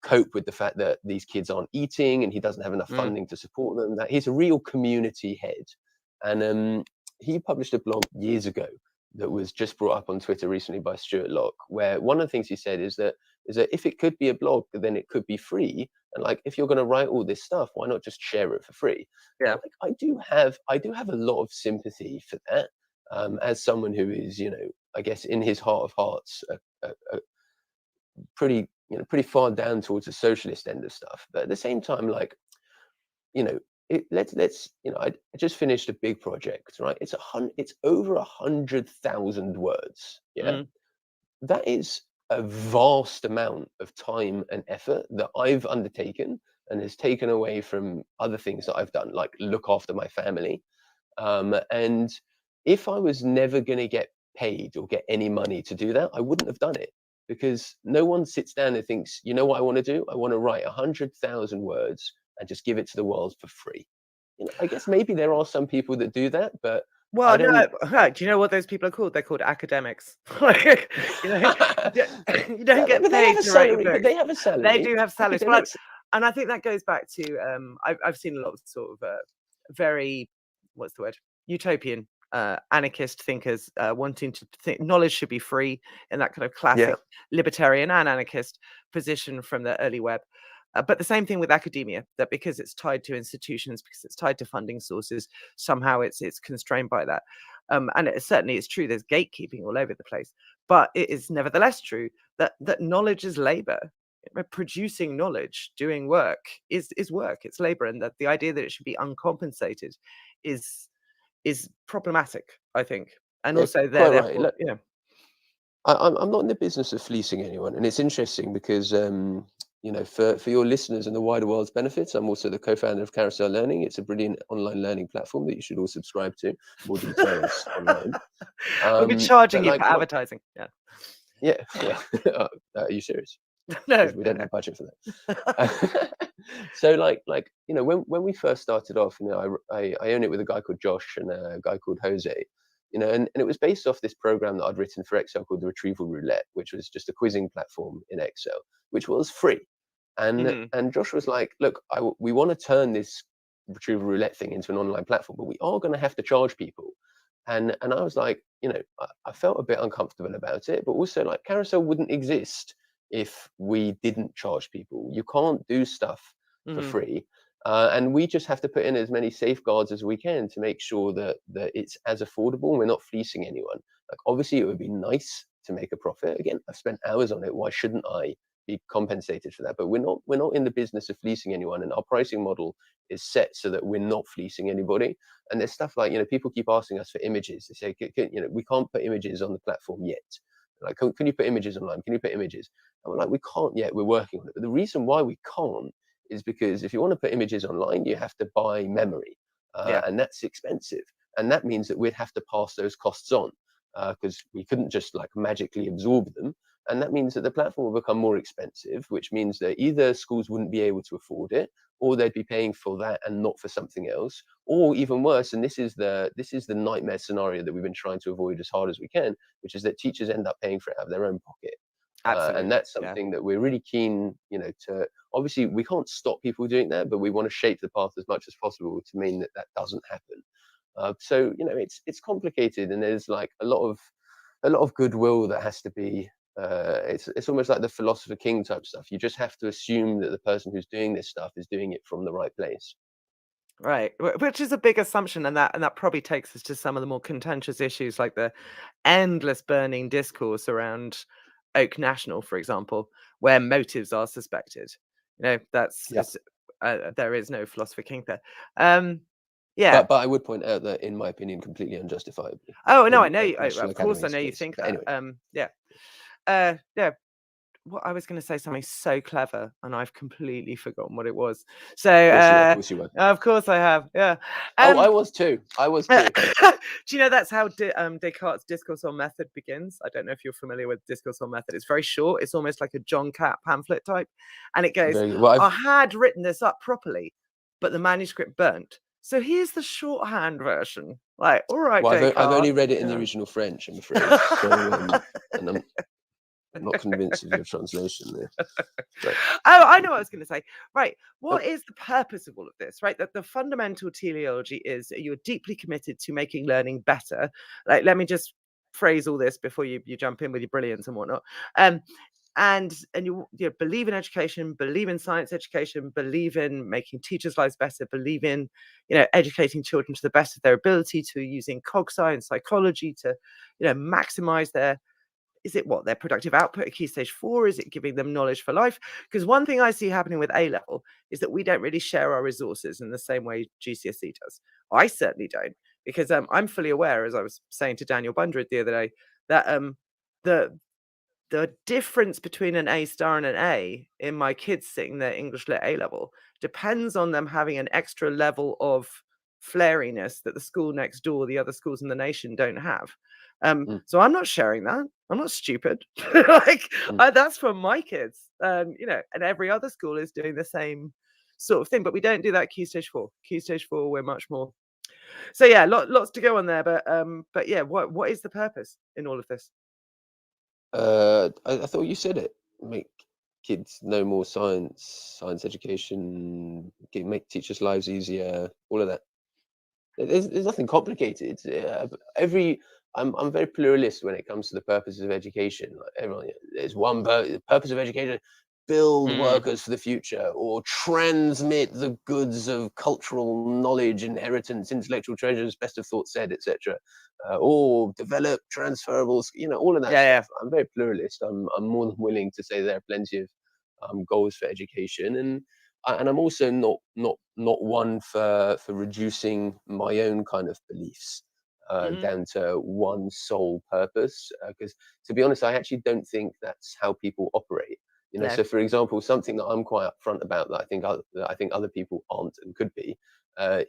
cope with the fact that these kids aren't eating and he doesn't have enough funding to support them. That he's a real community head. And he published a blog years ago that was just brought up on Twitter recently by Stuart Locke, where one of the things he said is that if it could be a blog, then it could be free. And like, if you're going to write all this stuff, why not just share it for free? Yeah, I do have a lot of sympathy for that. As someone who is, I guess in his heart of hearts, pretty far down towards the socialist end of stuff. But at the same time, like, I just finished a big project, right? It's over 100,000 words. Yeah. That is a vast amount of time and effort that I've undertaken and has taken away from other things that I've done, like look after my family. And if I was never going to get paid or get any money to do that, I wouldn't have done it, because no one sits down and thinks, you know what I want to do? I want to write 100,000 words and just give it to the world for free. You know, I guess maybe there are some people that do that, but Well, I no, don't. do you know what those people are called? They're called academics. Like, you know, you don't get But they have paid a to write your salary. But books. they have a salary. They do have salaries, but Academics. and I think that goes back to I've seen a lot of sort of very, what's the word, utopian anarchist thinkers wanting to think knowledge should be free, in that kind of classic libertarian and anarchist position from the early web. But the same thing with academia, that because it's tied to institutions, because it's tied to funding sources, somehow it's constrained by that. And certainly it's true, there's gatekeeping all over the place. But it is nevertheless true that knowledge is labor. Producing knowledge, doing work is work, it's labor. And that the idea that it should be uncompensated is problematic, I think. And Yeah, also quite right. therefore, Look, you know. I'm not in the business of fleecing anyone, and it's interesting because you know, for your listeners and the wider world's benefits, I'm also the co-founder of Carousel Learning. It's a brilliant online learning platform that you should all subscribe to. More details online. We'll be charging But you like, for advertising. Yeah. yeah. Are you serious? No, Because we don't have budget for that. So like you know, when we first started off, you know, I own it with a guy called Josh and a guy called Jose. You know, and it was based off this program that I'd written for Excel called the Retrieval Roulette, which was just a quizzing platform in Excel, which was free. And Josh was like, look, we want to turn this Retrieval Roulette thing into an online platform, but we are going to have to charge people. And I was like, you know, I felt a bit uncomfortable about it, but also like Carousel wouldn't exist if we didn't charge people. You can't do stuff for free. And we just have to put in as many safeguards as we can to make sure that it's as affordable and we're not fleecing anyone. Like, obviously, it would be nice to make a profit. Again, I've spent hours on it. Why shouldn't I be compensated for that? But we're not in the business of fleecing anyone, and our pricing model is set so that we're not fleecing anybody. And there's stuff like, you know, people keep asking us for images. They say, you know, we can't put images on the platform yet. Like, can you put images online? Can you put images? And we're like, we can't yet. We're working on it. But the reason why we can't is because if you want to put images online, you have to buy memory, and that's expensive. And that means that we'd have to pass those costs on, because we couldn't just like magically absorb them. And that means that the platform will become more expensive, which means that either schools wouldn't be able to afford it, or they'd be paying for that and not for something else, or even worse. And this is the nightmare scenario that we've been trying to avoid as hard as we can, which is that teachers end up paying for it out of their own pocket. And that's something that we're really keen, you know, to, obviously we can't stop people doing that, but we want to shape the path as much as possible to mean that that doesn't happen. So, you know, it's complicated, and there's like a lot of goodwill that has to be, it's almost like the philosopher king type stuff. You just have to assume that the person who's doing this stuff is doing it from the right place. Right, which is a big assumption, and that probably takes us to some of the more contentious issues, like the endless burning discourse around Oak National, for example, where motives are suspected. You know, there is no philosopher king there. Yeah. But I would point out that, in my opinion, completely unjustifiably. Oh no, I know you. Of course, I know you think that. Anyway. Yeah. What I was going to say something so clever, and I've completely forgotten what it was. So, Of course you were. Of course I have. Yeah. I was too. Do you know that's how Descartes' Discourse on Method begins? I don't know if you're familiar with Discourse on Method. It's very short. It's almost like a John Catt pamphlet type, and it goes, I had written this up properly, but the manuscript burnt. So here's the shorthand version. Like, all right, well, I've only read it in the original French, I'm afraid. So, and I'm not convinced of your translation there. Right. Oh, I know what I was going to say. Right. What is the purpose of all of this? Right. That the fundamental teleology is you're deeply committed to making learning better. Like, let me just phrase all this before you jump in with your brilliance and whatnot. And you believe in education, believe in science education, believe in making teachers' lives better, believe in, you know, educating children to the best of their ability, to using cog science, psychology to, you know, maximize their productive output at Key Stage 4? Is it giving them knowledge for life? Because one thing I see happening with A-level is that we don't really share our resources in the same way GCSE does. I certainly don't, because I'm fully aware, as I was saying to Daniel Bundred the other day, that the difference between an A star and an A in my kids sitting their English Lit A level depends on them having an extra level of flariness that the school next door, the other schools in the nation don't have. So I'm not sharing that. I'm not stupid. That's for my kids. And every other school is doing the same sort of thing, but we don't do that Key Stage 4. Key Stage 4, we're much more. So yeah, lots to go on there, but yeah, what is the purpose in all of this? I thought you said it. Make kids know more science education, make teachers' lives easier, all of that. There's nothing complicated. I'm very pluralist when it comes to the purposes of education. Like everyone, there's one purpose of education: build workers for the future, or transmit the goods of cultural knowledge, inheritance, intellectual treasures, best of thought said, etc. Or develop transferable, all of that stuff. I'm very pluralist. I'm more than willing to say there are plenty of goals for education, and I'm also not one for reducing my own kind of beliefs down to one sole purpose. Because to be honest, I actually don't think that's how people operate. So for example, something that I'm quite upfront about that I think other people aren't and could be,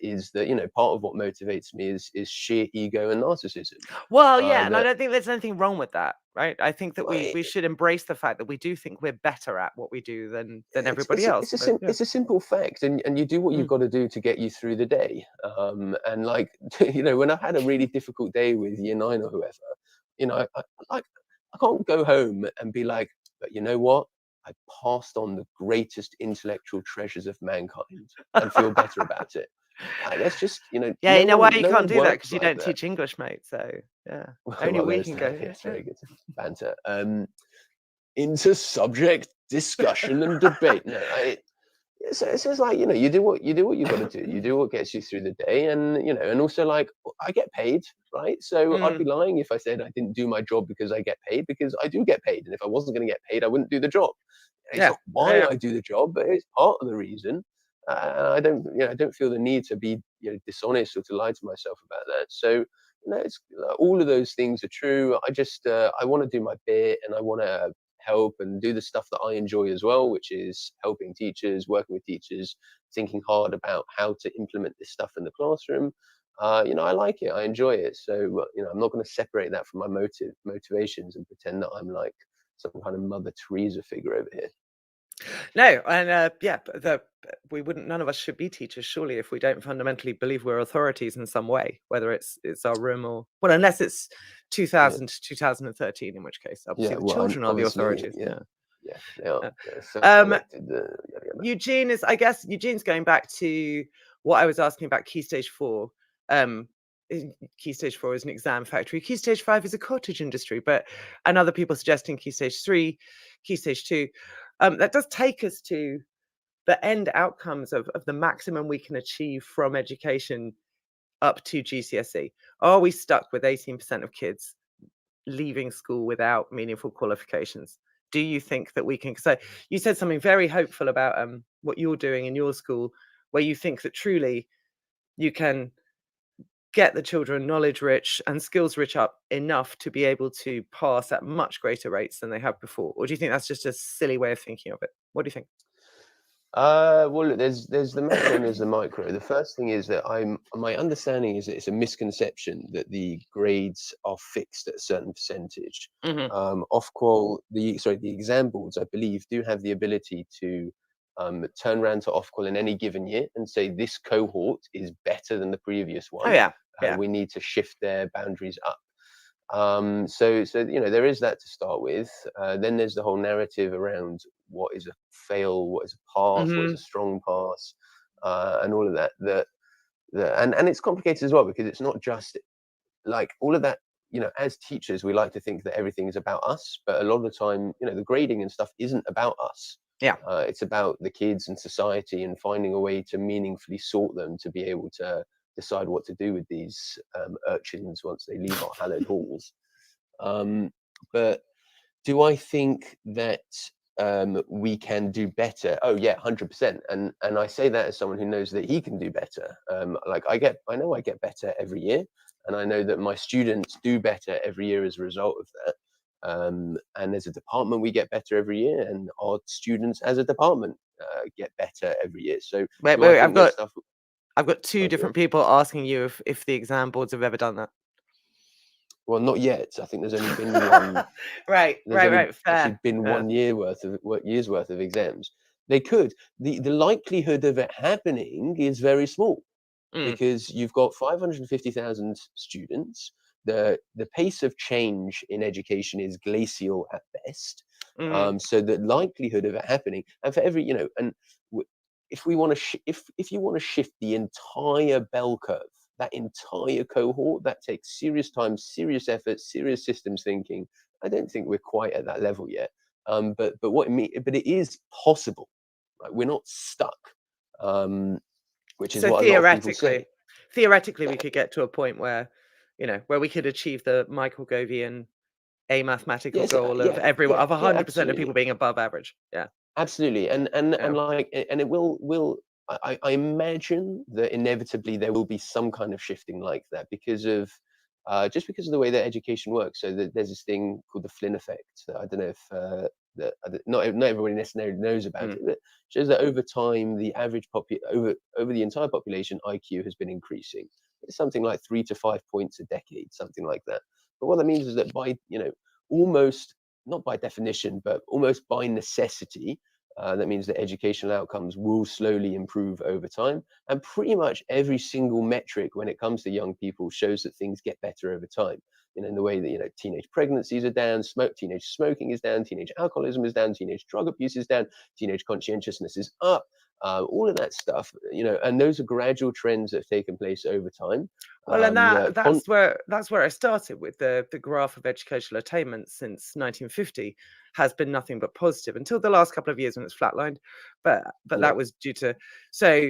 is that part of what motivates me is sheer ego and narcissism. Well, yeah, and I don't think there's anything wrong with that, right? I think that Well, we should embrace the fact that we do think we're better at what we do than everybody else. It's a simple fact, and you do what you've got to do to get you through the day. And like when I've had a really difficult day with year 9 or whoever, I can't go home and be like, but you know what? I passed on the greatest intellectual treasures of mankind and feel better about it. That's just Yeah, you know why you no can't one do that? works Because you like don't that. teach English, mate. So yeah, Well, only we there's can that. go. It's very good banter. Into subject discussion and debate. No, it's just like you do what you got to do. You do what gets you through the day, and and also like I get paid, right? So I'd be lying if I said I didn't do my job because I get paid, because I do get paid, and if I wasn't going to get paid, I wouldn't do the job. It's not why I do the job, but it's part of the reason. I don't feel the need to be dishonest or to lie to myself about that. So it's all of those things are true. I just I want to do my bit, and I want to help and do the stuff that I enjoy as well, which is helping teachers, working with teachers, thinking hard about how to implement this stuff in the classroom. I like it. I enjoy it. So I'm not going to separate that from my motivations and pretend that I'm like some kind of Mother Teresa figure over here. No, and none of us should be teachers, surely, if we don't fundamentally believe we're authorities in some way, whether it's our room or unless it's 2000 to 2013, in which case obviously the children are the authorities. Yeah, they are. Self-elected. Eugene's going back to what I was asking about Key Stage 4. Key Stage 4 is an exam factory. Key Stage 5 is a cottage industry, and other people suggesting Key Stage 3, Key Stage 2. That does take us to the end outcomes of the maximum we can achieve from education up to GCSE. Are we stuck with 18% of kids leaving school without meaningful qualifications? Do you think that we can? So you said something very hopeful about what you're doing in your school, where you think that truly you can get the children knowledge rich and skills rich up enough to be able to pass at much greater rates than they have before? Or do you think that's just a silly way of thinking of it? What do you think? Well, look, there's the macro and there's the micro. The first thing is that my understanding is that it's a misconception that the grades are fixed at a certain percentage. The exam boards, I believe, do have the ability to turn around to Ofqual in any given year and say this cohort is better than the previous one. Oh yeah. We need to shift their boundaries up. So there is that to start with. Then there's the whole narrative around what is a fail, what is a pass, what is a strong pass, and all of that. And it's complicated as well, because it's not just like all of that. As teachers, we like to think that everything is about us, but a lot of the time, the grading and stuff isn't about us. Yeah. It's about the kids and society, and finding a way to meaningfully sort them to be able to decide what to do with these urchins once they leave our hallowed halls. But do I think that we can do better? Oh yeah, 100%. And I say that as someone who knows that he can do better. I know I get better every year, and I know that my students do better every year as a result of that. And as a department, we get better every year, and our students as a department get better every year. So Wait, do I wait, think there's stuff? I've got two Sorry, go different on. people asking you if the exam boards have ever done that. Well, not yet. I think there's only been one. Right, There's only right. actually Fair. been 1 year worth of exams. They could. The likelihood of it happening is very small, Mm, because you've got 550,000 students. The pace of change in education is glacial at best. mm. So the likelihood of it happening, and for every, and if we want to, if you want to shift the entire bell curve, that entire cohort, that takes serious time, serious effort, serious systems thinking. I don't think we're quite at that level yet. But it is possible. Right? We're not stuck. Which is So what a lot of people say. theoretically, we Yeah, could get to a point where, where we could achieve the Michael Govian a mathematical yes, goal of yeah, everyone, yeah, of yeah, 100% of people absolutely, being above average. Yeah. absolutely, and Yeah. like, and it will. I imagine that inevitably there will be some kind of shifting like that, because of just because of the way that education works. So there's this thing called the Flynn effect. I don't know if not everybody necessarily knows about Mm. it, but shows that over time the average over the entire population IQ has been increasing. It's something like 3 to 5 points a decade, something like that. But what that means is that by, almost, not by definition, but almost by necessity, that means that educational outcomes will slowly improve over time. And pretty much every single metric when it comes to young people shows that things get better over time. In the way that, teenage pregnancies are down, teenage smoking is down, teenage alcoholism is down, teenage drug abuse is down, teenage conscientiousness is up. All of that stuff, and those are gradual trends that have taken place over time. Well, and that's where I started with the graph of educational attainment since 1950 has been nothing but positive until the last couple of years when it's flatlined. But Yeah. that was due to, so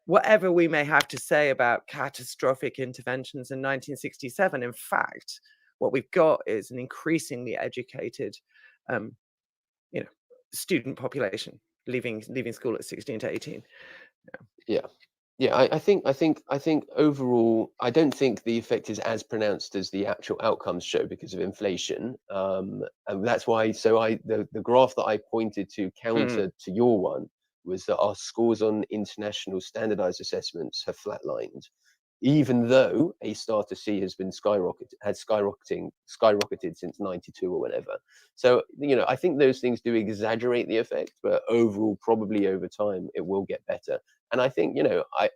whatever we may have to say about catastrophic interventions in 1967, in fact, what we've got is an increasingly educated, student population leaving school at 16 to 18. Yeah. Yeah, I think overall, I don't think the effect is as pronounced as the actual outcomes show because of inflation. And that's why, the graph that I pointed to counter to your one was that our scores on international standardized assessments have flatlined, even though A star to C has been skyrocketed since 92 or whatever. So, I think those things do exaggerate the effect, but overall, probably over time, it will get better. And I think,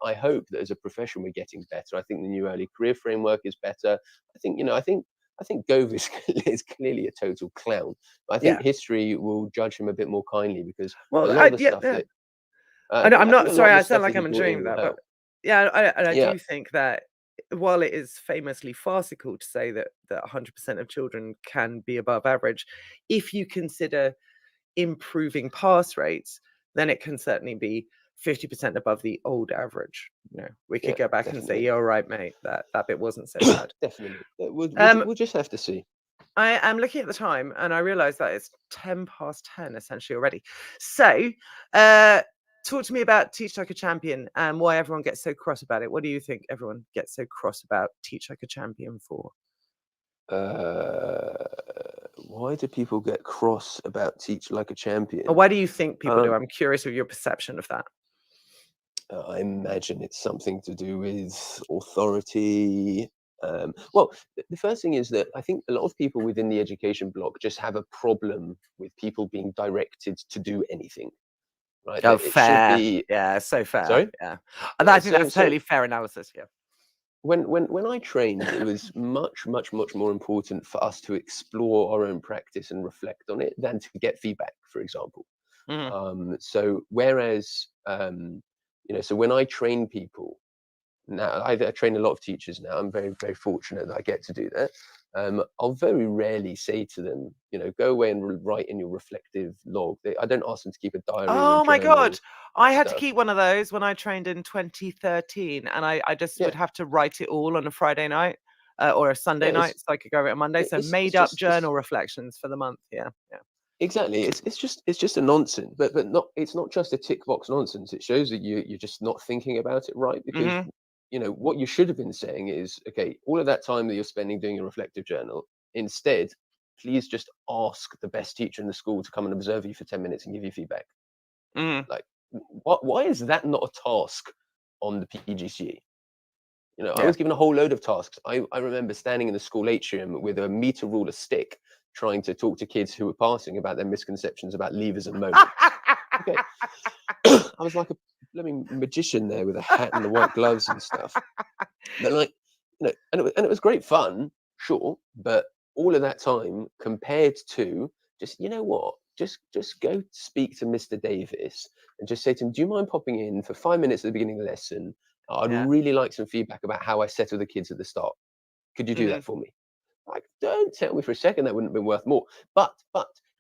I hope that as a profession we're getting better. I think the new early career framework is better. I think Gove is clearly a total clown. But I think history will judge him a bit more kindly, because a lot of the stuff that I know, I'm I think not a lot sorry. of the I sound stuff like that he I'm brought enjoying in will that, but help. yeah, I Yeah, do think that while it is famously farcical to say that 100% of children can be above average, if you consider improving pass rates, then it can certainly be 50% above the old average. We could yeah, go back and say, definitely, "You're right, mate. That bit wasn't so bad." definitely. We'll Um, we'll just have to see. I am looking at the time and I realize that it's 10 past 10 essentially already. So, talk to me about Teach Like a Champion and why everyone gets so cross about it. What do you think everyone gets so cross about Teach Like a Champion for? Why do people get cross about Teach Like a Champion? Or why do you think people do? Um, I'm curious of your perception of that. I imagine it's something to do with authority. Well, the first thing is that I think a lot of people within the education block just have a problem with people being directed to do anything, right? Oh, That it should fair. be. Yeah, so fair. Sorry? Yeah. Yeah. I think that's totally fair analysis. Yeah. When I trained, it was much, much, much more important for us to explore our own practice and reflect on it than to get feedback, for example. Mhm. So whereas, so when I train people now, I train a lot of teachers now. I'm very, very fortunate that I get to do that. I'll very rarely say to them, go away and write in your reflective log. I don't ask them to keep a diary or a Oh my journal God. and I had to stuff. keep one of those when I trained in 2013, and I just Yeah, would have to write it all on a Friday night or a Sunday yeah. night so I could go over it on Monday. So It's made up just journal reflections for the month. Yeah. Yeah. exactly. It's just a nonsense. But it's not just a tick box nonsense. It shows that you're just not thinking about it right, because Hmm. what you should have been saying is, okay, all of that time that you're spending doing a reflective journal, instead please just ask the best teacher in the school to come and observe you for 10 minutes and give you feedback. Like, why is that not a task on the PGCE? You know, I Yeah. was given a whole load of tasks. I remember standing in the school atrium with a meter ruler stick, trying to talk to kids who were passing about their misconceptions about levers and motors. Okay. I was like a blooming magician there with a hat and the white gloves and stuff. But like, you know, and it was great fun, sure, but all of that time compared to just, you know what, just go speak to Mr. Davis and just say to him, do you mind popping in for 5 minutes at the beginning of the lesson? I'd Yeah. really like some feedback about how I settle the kids at the start. Could you do that for me? Like, don't tell me for a second that wouldn't have been worth more. But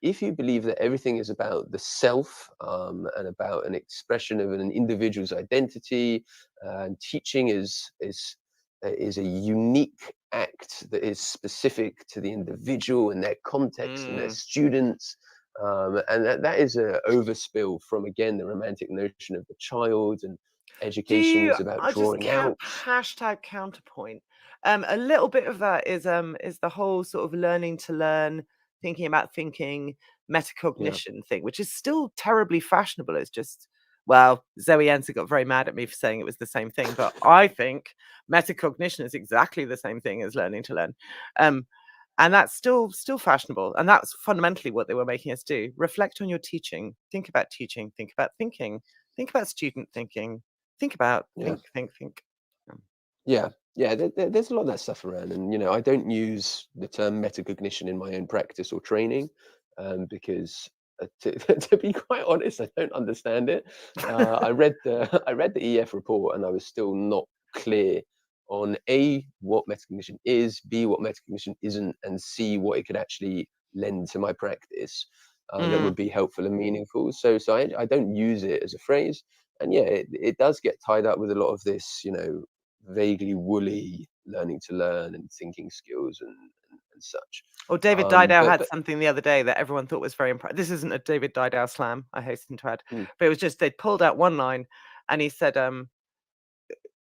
if you believe that everything is about the self and about an expression of an individual's identity, and teaching is a unique act that is specific to the individual and their context and their students, and that is a overspill from, again, the romantic notion of the child, and education is about I just drawing out. hashtag counterpoint. A little bit of that is the whole sort of learning to learn, thinking about thinking, metacognition thing, which is still terribly fashionable. It's just, well, Zoe Enser got very mad at me for saying it was the same thing, but I think metacognition is exactly the same thing as learning to learn. And that's still fashionable. And that's fundamentally what they were making us do. Reflect on your teaching, think about thinking, think about student thinking, think about, think. Yeah, there's a lot of that stuff around, and you know, I don't use the term metacognition in my own practice or training, because to be quite honest, I don't understand it. I read the EF report, and I was still not clear on A, what metacognition is, B, what metacognition isn't, and C, what it could actually lend to my practice that would be helpful and meaningful. So I don't use it as a phrase, and yeah, it does get tied up with a lot of this, you know, vaguely woolly learning to learn and thinking skills and such. Or David Didow had but something the other day that everyone thought was very impressive. This isn't a David Didow slam, I hasten to add, but it was just they pulled out one line, and he said,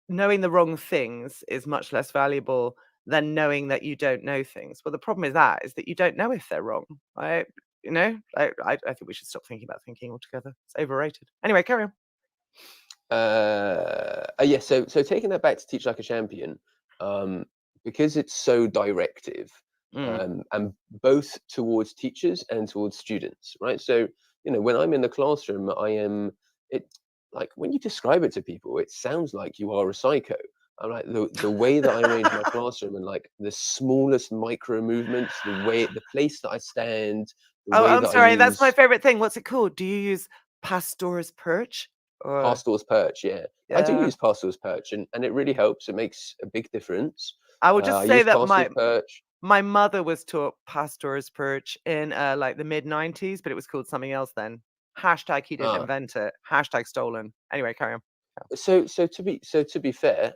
knowing the wrong things is much less valuable than knowing that you don't know things. Well, the problem is that you don't know if they're wrong. I think we should stop thinking about thinking altogether. It's overrated. Anyway, carry on. Yeah, so taking that back to Teach Like a Champion, because it's so directive, and both towards teachers and towards students, right? So, you know, when I'm in the classroom, like when you describe it to people, it sounds like you are a psycho. I'm like, the way that I arrange my classroom, and like the smallest micro movements, the place that I stand, the way I'm that sorry, I that's my use favorite thing. What's it called? Do you use pastor's perch? Or Pastor's perch, yeah. I do yeah. use Pastor's perch, and it really helps. It makes a big difference. I will just I say use that Pastor's perch. my mother was taught pastor's perch in like the mid-90s, but it was called something else then. Hashtag he didn't Ah, invent it. Hashtag stolen. Anyway, carry on. so to be fair,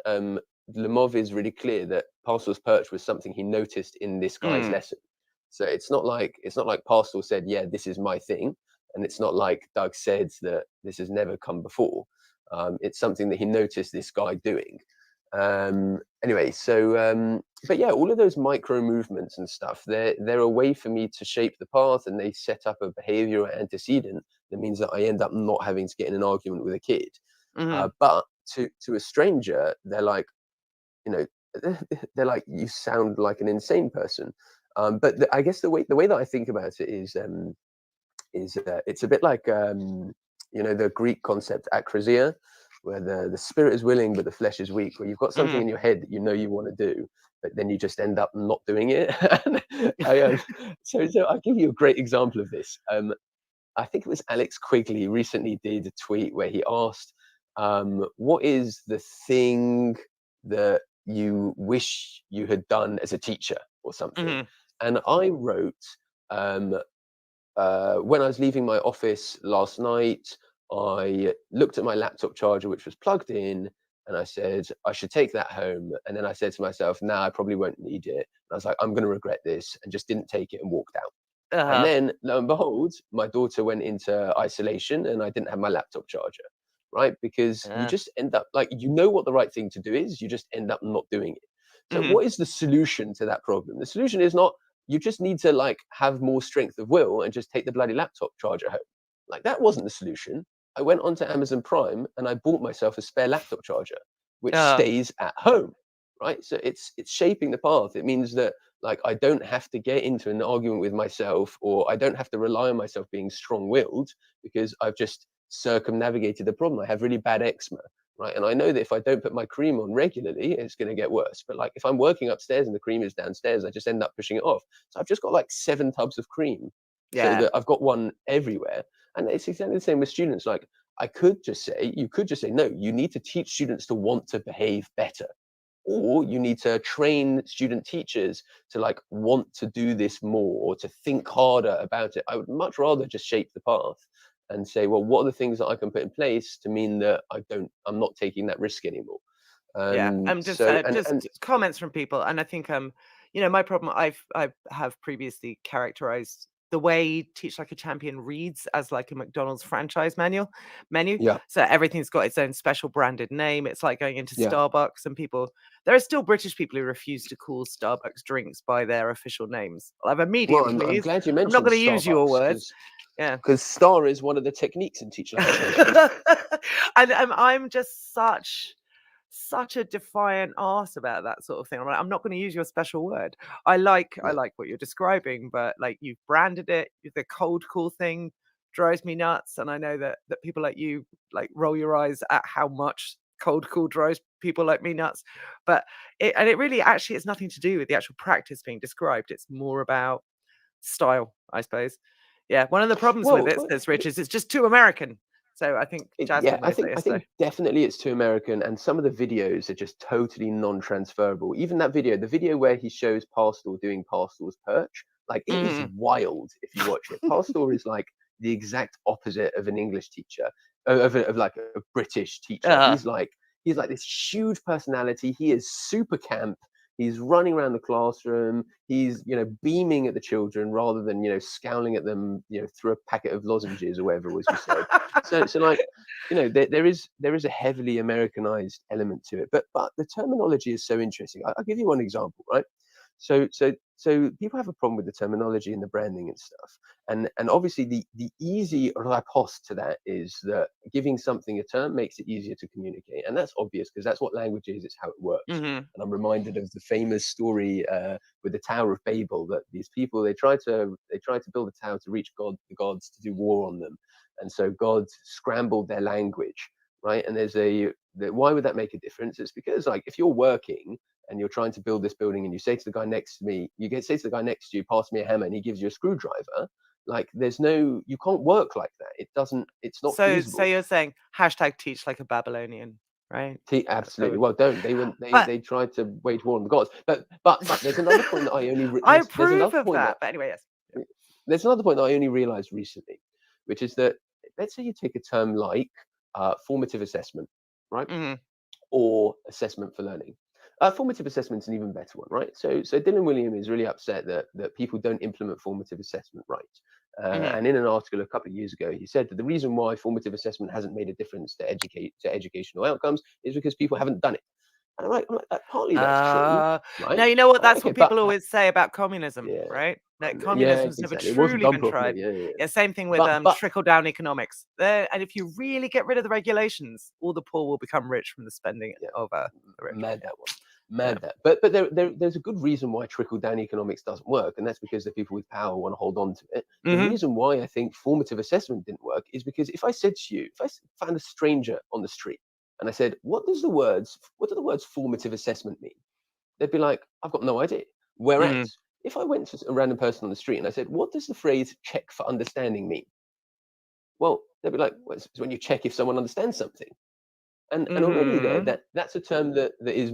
Lemov is really clear that Pastor's perch was something he noticed in this guy's lesson. So it's not like Pastor said, yeah, this is my thing, and it's not like Doug said that this has never come before. It's something that he noticed this guy doing. Anyway, so but yeah, all of those micro movements and stuff, they're a way for me to shape the path, and they set up a behavioral antecedent that means that I end up not having to get in an argument with a kid. But to a stranger, they're like, you know, they're like, you sound like an insane person. But I guess the way that I think about it is it's a bit like you know, the Greek concept akrasia, where the spirit is willing but the flesh is weak, where you've got something in your head that you know you want to do, but then you just end up not doing it. So I'll give you a great example of this. I think it was Alex Quigley recently did a tweet where he asked, what is the thing that you wish you had done as a teacher or something? And I wrote, when I was leaving my office last night, I looked at my laptop charger, which was plugged in, and I said, I should take that home. And then I said to myself, nah, I probably won't need it. And I was like, I'm going to regret this, and just didn't take it and walked out. And then, lo and behold, my daughter went into isolation, and I didn't have my laptop charger, right? Because you just end up, like, you know what the right thing to do is, you just end up not doing it. So what is the solution to that problem? The solution is not you just need to like have more strength of will and just take the bloody laptop charger home. Like that wasn't the solution. I went onto Amazon Prime and I bought myself a spare laptop charger, which stays at home, right? So it's shaping the path. It means that like I don't have to get into an argument with myself, or I don't have to rely on myself being strong-willed, because I've just circumnavigated the problem. I have really bad eczema, right? And I know that if I don't put my cream on regularly, it's going to get worse. But like if I'm working upstairs and the cream is downstairs, I just end up pushing it off. So I've just got like 7 tubs of cream, so that I've got one everywhere. And it's exactly the same with students. Like you could just say, no, you need to teach students to want to behave better. Or you need to train student teachers to like want to do this more, or to think harder about it. I would much rather just shape the path and say, well, what are the things that I can put in place to mean that I'm not taking that risk anymore. Just comments from people, and I think my problem, I have previously characterized the way Teach Like a Champion reads as like a McDonald's franchise menu. Yeah. So everything's got its own special branded name. It's like going into Starbucks, and there are still British people who refuse to call Starbucks drinks by their official names. I'll have a medium, well, please. I'm glad you mentioned I'm not going to Starbucks, use your words. Because star is one of the techniques in Teach Like a Champion. And I'm just such a defiant arse about that sort of thing. I'm not going to use your special word. I like what you're describing, but like you've branded it. The cold call thing drives me nuts, and I know that people like you like roll your eyes at how much cold call drives people like me nuts. But it really actually has nothing to do with the actual practice being described. It's more about style, I suppose. Yeah, one of the problems with it, says Rich, is it's just too American. So I think I think definitely it's too American, and some of the videos are just totally non-transferable. Even that video, the video where he shows Pastoral doing Pastoral's perch, like it is wild if you watch it. Pastoral is like the exact opposite of an English teacher, of like a British teacher. He's like this huge personality. He is super camp. He's running around the classroom. He's, beaming at the children rather than, scowling at them, through a packet of lozenges or whatever it was you said. So like, there is a heavily Americanized element to it. But the terminology is so interesting. I'll give you one example, right? So people have a problem with the terminology and the branding and stuff. And obviously the easy riposte to that is that giving something a term makes it easier to communicate. And that's obvious because that's what language is, it's how it works. And I'm reminded of the famous story with the Tower of Babel, that these people, they try to build a tower to reach the gods to do war on them. And so God scrambled their language, right? And why would that make a difference? It's because like if you're working and you're trying to build this building and you say to the guy next to me, say to the guy next to you, pass me a hammer, and he gives you a screwdriver, like you can't work like that. It's not feasible. So you're saying #teach like a Babylonian, right? Absolutely. Well, they tried to wage war on the gods. But there's another point that I only I approve of that. But anyway, yes. There's another point that I only realized recently, which is that let's say you take a term like formative assessment, right? Or assessment for learning. Formative assessment is an even better one, right? So Dylan William is really upset that people don't implement formative assessment right. And in an article a couple of years ago, he said that the reason why formative assessment hasn't made a difference to educational outcomes is because people haven't done it. And I'm like, partly that's true. Right? Now, you know what? That's what people always say about communism, right? That communism's never truly been tried. Yeah, same thing with trickle-down economics. And if you really get rid of the regulations, all the poor will become rich from the spending of the rich. Mad that. But there's a good reason why trickle-down economics doesn't work, and that's because the people with power want to hold on to it. The reason why I think formative assessment didn't work is because if I found a stranger on the street and I said, what do the words formative assessment mean? They'd be like, I've got no idea. Whereas if I went to a random person on the street and I said, what does the phrase check for understanding mean? Well, they'd be like, well, it's when you check if someone understands something. And already there, that's a term that is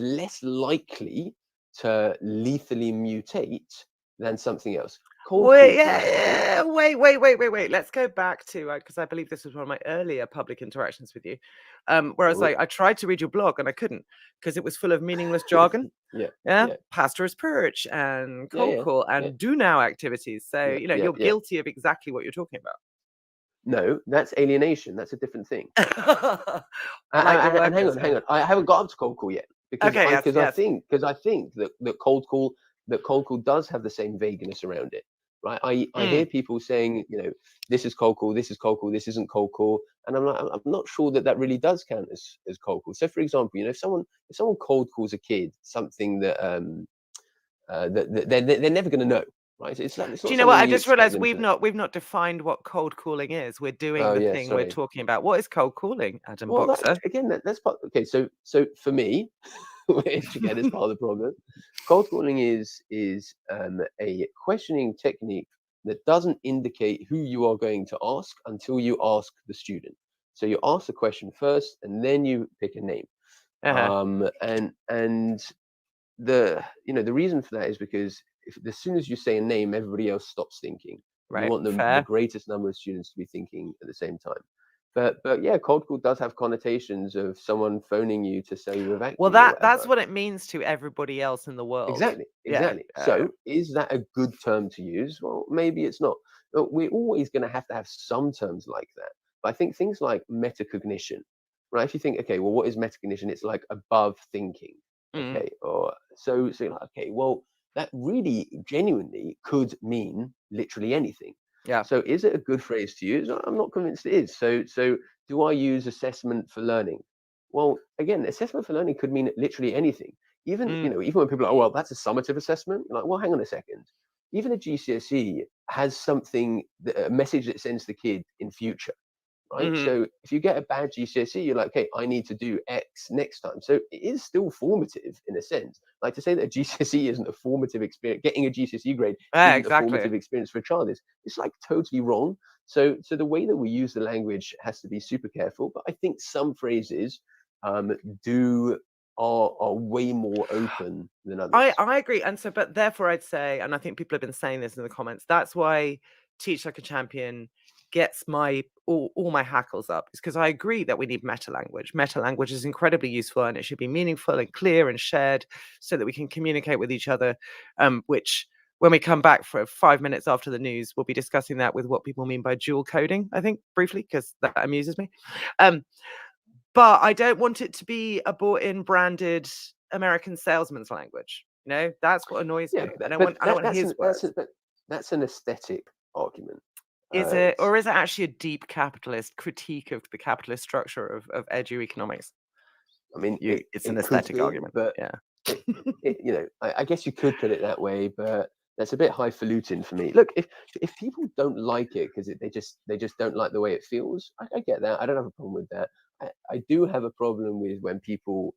less likely to lethally mutate than something else. Wait. Let's go back to because I believe this was one of my earlier public interactions with you, where I was like, I tried to read your blog and I couldn't because it was full of meaningless jargon. Pastor's perch and cold call and do now activities. So you're guilty of exactly what you're talking about. No, that's alienation. That's a different thing. And hang on. I haven't got up to cold call yet because I think that cold call that cold call does have the same vagueness around it, right? I hear people saying, this is cold call, this is cold call, this isn't cold call, and I'm not sure that really does count as cold call. So, for example, if someone cold calls a kid something that that they're never going to know, right? It's not Do you know what? I something you just realised expect we've not defined what cold calling is. We're doing Oh, the yeah, thing we're sorry. talking about. What is cold calling, Adam Well, Boxer? that's part. Okay, so for me, which again is part of the problem, cold calling is a questioning technique that doesn't indicate who you are going to ask until you ask the student. So you ask the question first, and then you pick a name. And the reason for that is because as soon as you say a name, everybody else stops thinking. Right, You want the fair. greatest number of students to be thinking at the same time. But yeah, cold call does have connotations of someone phoning you to sell you a vacuum. Well, or that's whatever. what it means to everybody else in the world. Exactly. Yeah. So is that a good term to use? Well, maybe it's not. But we're always going to have some terms like that. But I think things like metacognition, right? If you think, okay, well, what is metacognition? It's like above thinking. Okay. Or so you're like, okay, well, that really genuinely could mean literally anything. Yeah. So is it a good phrase to use? I'm not convinced it is. So do I use assessment for learning? Well, again, assessment for learning could mean literally anything. Even even when people are like, oh, well, that's a summative assessment. You're like, well, hang on a second. Even a GCSE has something, a message that sends the kid in future, right? So if you get a bad GCSE, you're like, okay, I need to do X next time. So it is still formative in a sense. Like to say that a GCSE isn't a formative experience, getting a GCSE grade isn't a formative experience for a child it's like totally wrong. So the way that we use the language has to be super careful. But I think some phrases are way more open than others. I agree. And so, but therefore I'd say, and I think people have been saying this in the comments, that's why Teach Like a Champion gets all my hackles up, is because I agree that we need meta language. Meta language is incredibly useful, and it should be meaningful and clear and shared so that we can communicate with each other, which when we come back for 5 minutes after the news, we'll be discussing that with what people mean by dual coding, I think, briefly, because that amuses me. But I don't want it to be a bought-in branded American salesman's language. That's what annoys me. I don't want his words. But that's an aesthetic argument. Is it, or is it actually a deep capitalist critique of the capitalist structure of edu economics? I mean, it's an aesthetic argument, but yeah. I guess you could put it that way, but that's a bit highfalutin for me. Look, if people don't like it because they just don't like the way it feels, I get that. I don't have a problem with that. I do have a problem with when people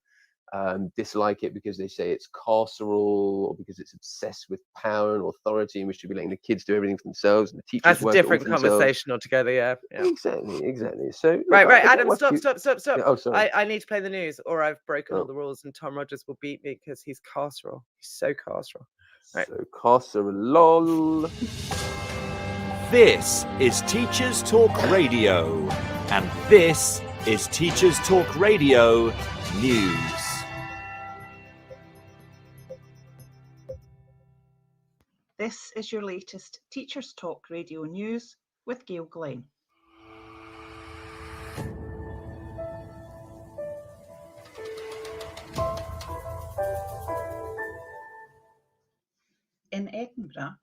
dislike it because they say it's carceral or because it's obsessed with power and authority, and we should be letting the kids do everything for themselves and the teachers That's a work different conversation altogether. Yeah. Exactly. So look, right, Adam, stop. Yeah, oh, sorry. I need to play the news, or I've broken all the rules, and Tom Rogers will beat me because he's carceral. He's so carceral. Right. So carceral. This is Teachers Talk Radio, and this is Teachers Talk Radio News. This is your latest Teachers Talk Radio News with Gail Glenn. In Edinburgh,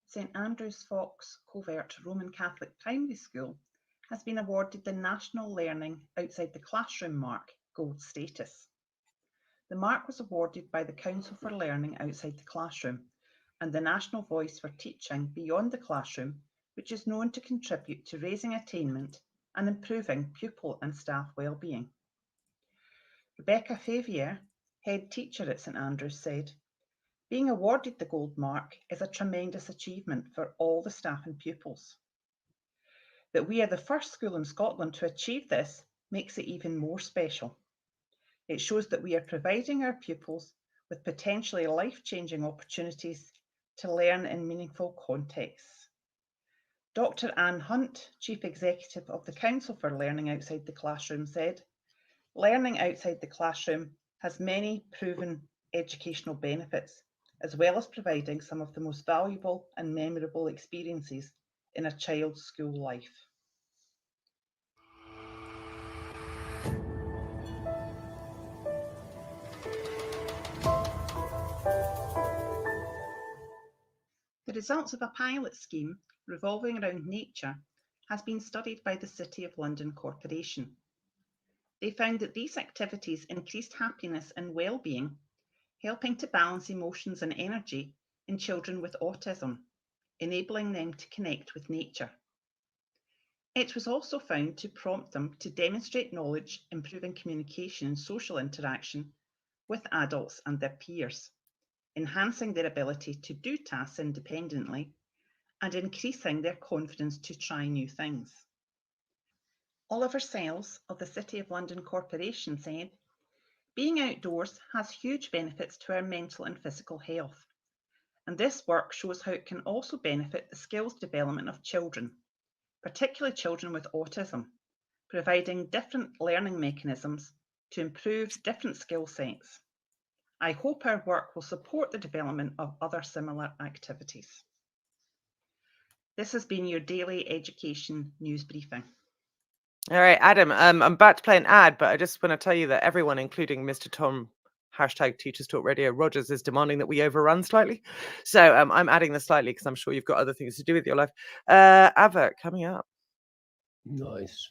St Andrew's Fox Covert Roman Catholic Primary School has been awarded the National Learning Outside the Classroom mark Gold status. The mark was awarded by the Council for Learning Outside the Classroom and the National Voice for Teaching Beyond the Classroom, which is known to contribute to raising attainment and improving pupil and staff well-being. Rebecca Favier, head teacher at St Andrews, said, "Being awarded the gold mark is a tremendous achievement for all the staff and pupils. That we are the first school in Scotland to achieve this makes it even more special. It shows that we are providing our pupils with potentially life-changing opportunities to learn in meaningful contexts." Dr. Anne Hunt, Chief Executive of the Council for Learning Outside the Classroom, said, "Learning outside the classroom has many proven educational benefits, as well as providing some of the most valuable and memorable experiences in a child's school life." results of a pilot scheme revolving around nature has been studied by the City of London Corporation. They found that these activities increased happiness and well-being, helping to balance emotions and energy in children with autism, enabling them to connect with nature. It was also found to prompt them to demonstrate knowledge, improving communication and social interaction with adults and their peers, enhancing their ability to do tasks independently and increasing their confidence to try new things. Oliver Sells of the City of London Corporation said, "Being outdoors has huge benefits to our mental and physical health, and this work shows how it can also benefit the skills development of children, particularly children with autism, providing different learning mechanisms to improve different skill sets. I hope our work will support the development of other similar activities." This has been your daily education news briefing. All right, Adam, I'm about to play an ad, but I just want to tell you that everyone, including Mr. Tom, #Teachers Talk Radio Rogers, is demanding that we overrun slightly. So I'm adding this slightly because I'm sure you've got other things to do with your life. Advert coming up. Nice.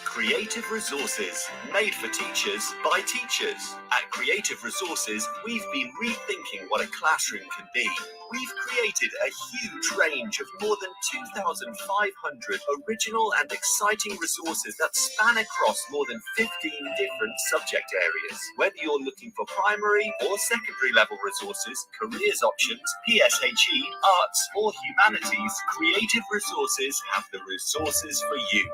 Creative Resources, made for teachers by teachers. At Creative Resources, we've been rethinking what a classroom can be. We've created a huge range of more than 2,500 original and exciting resources that span across more than 15 different subject areas. Whether you're looking for primary or secondary level resources, careers options, PSHE, arts or humanities, Creative Resources have the resources for you.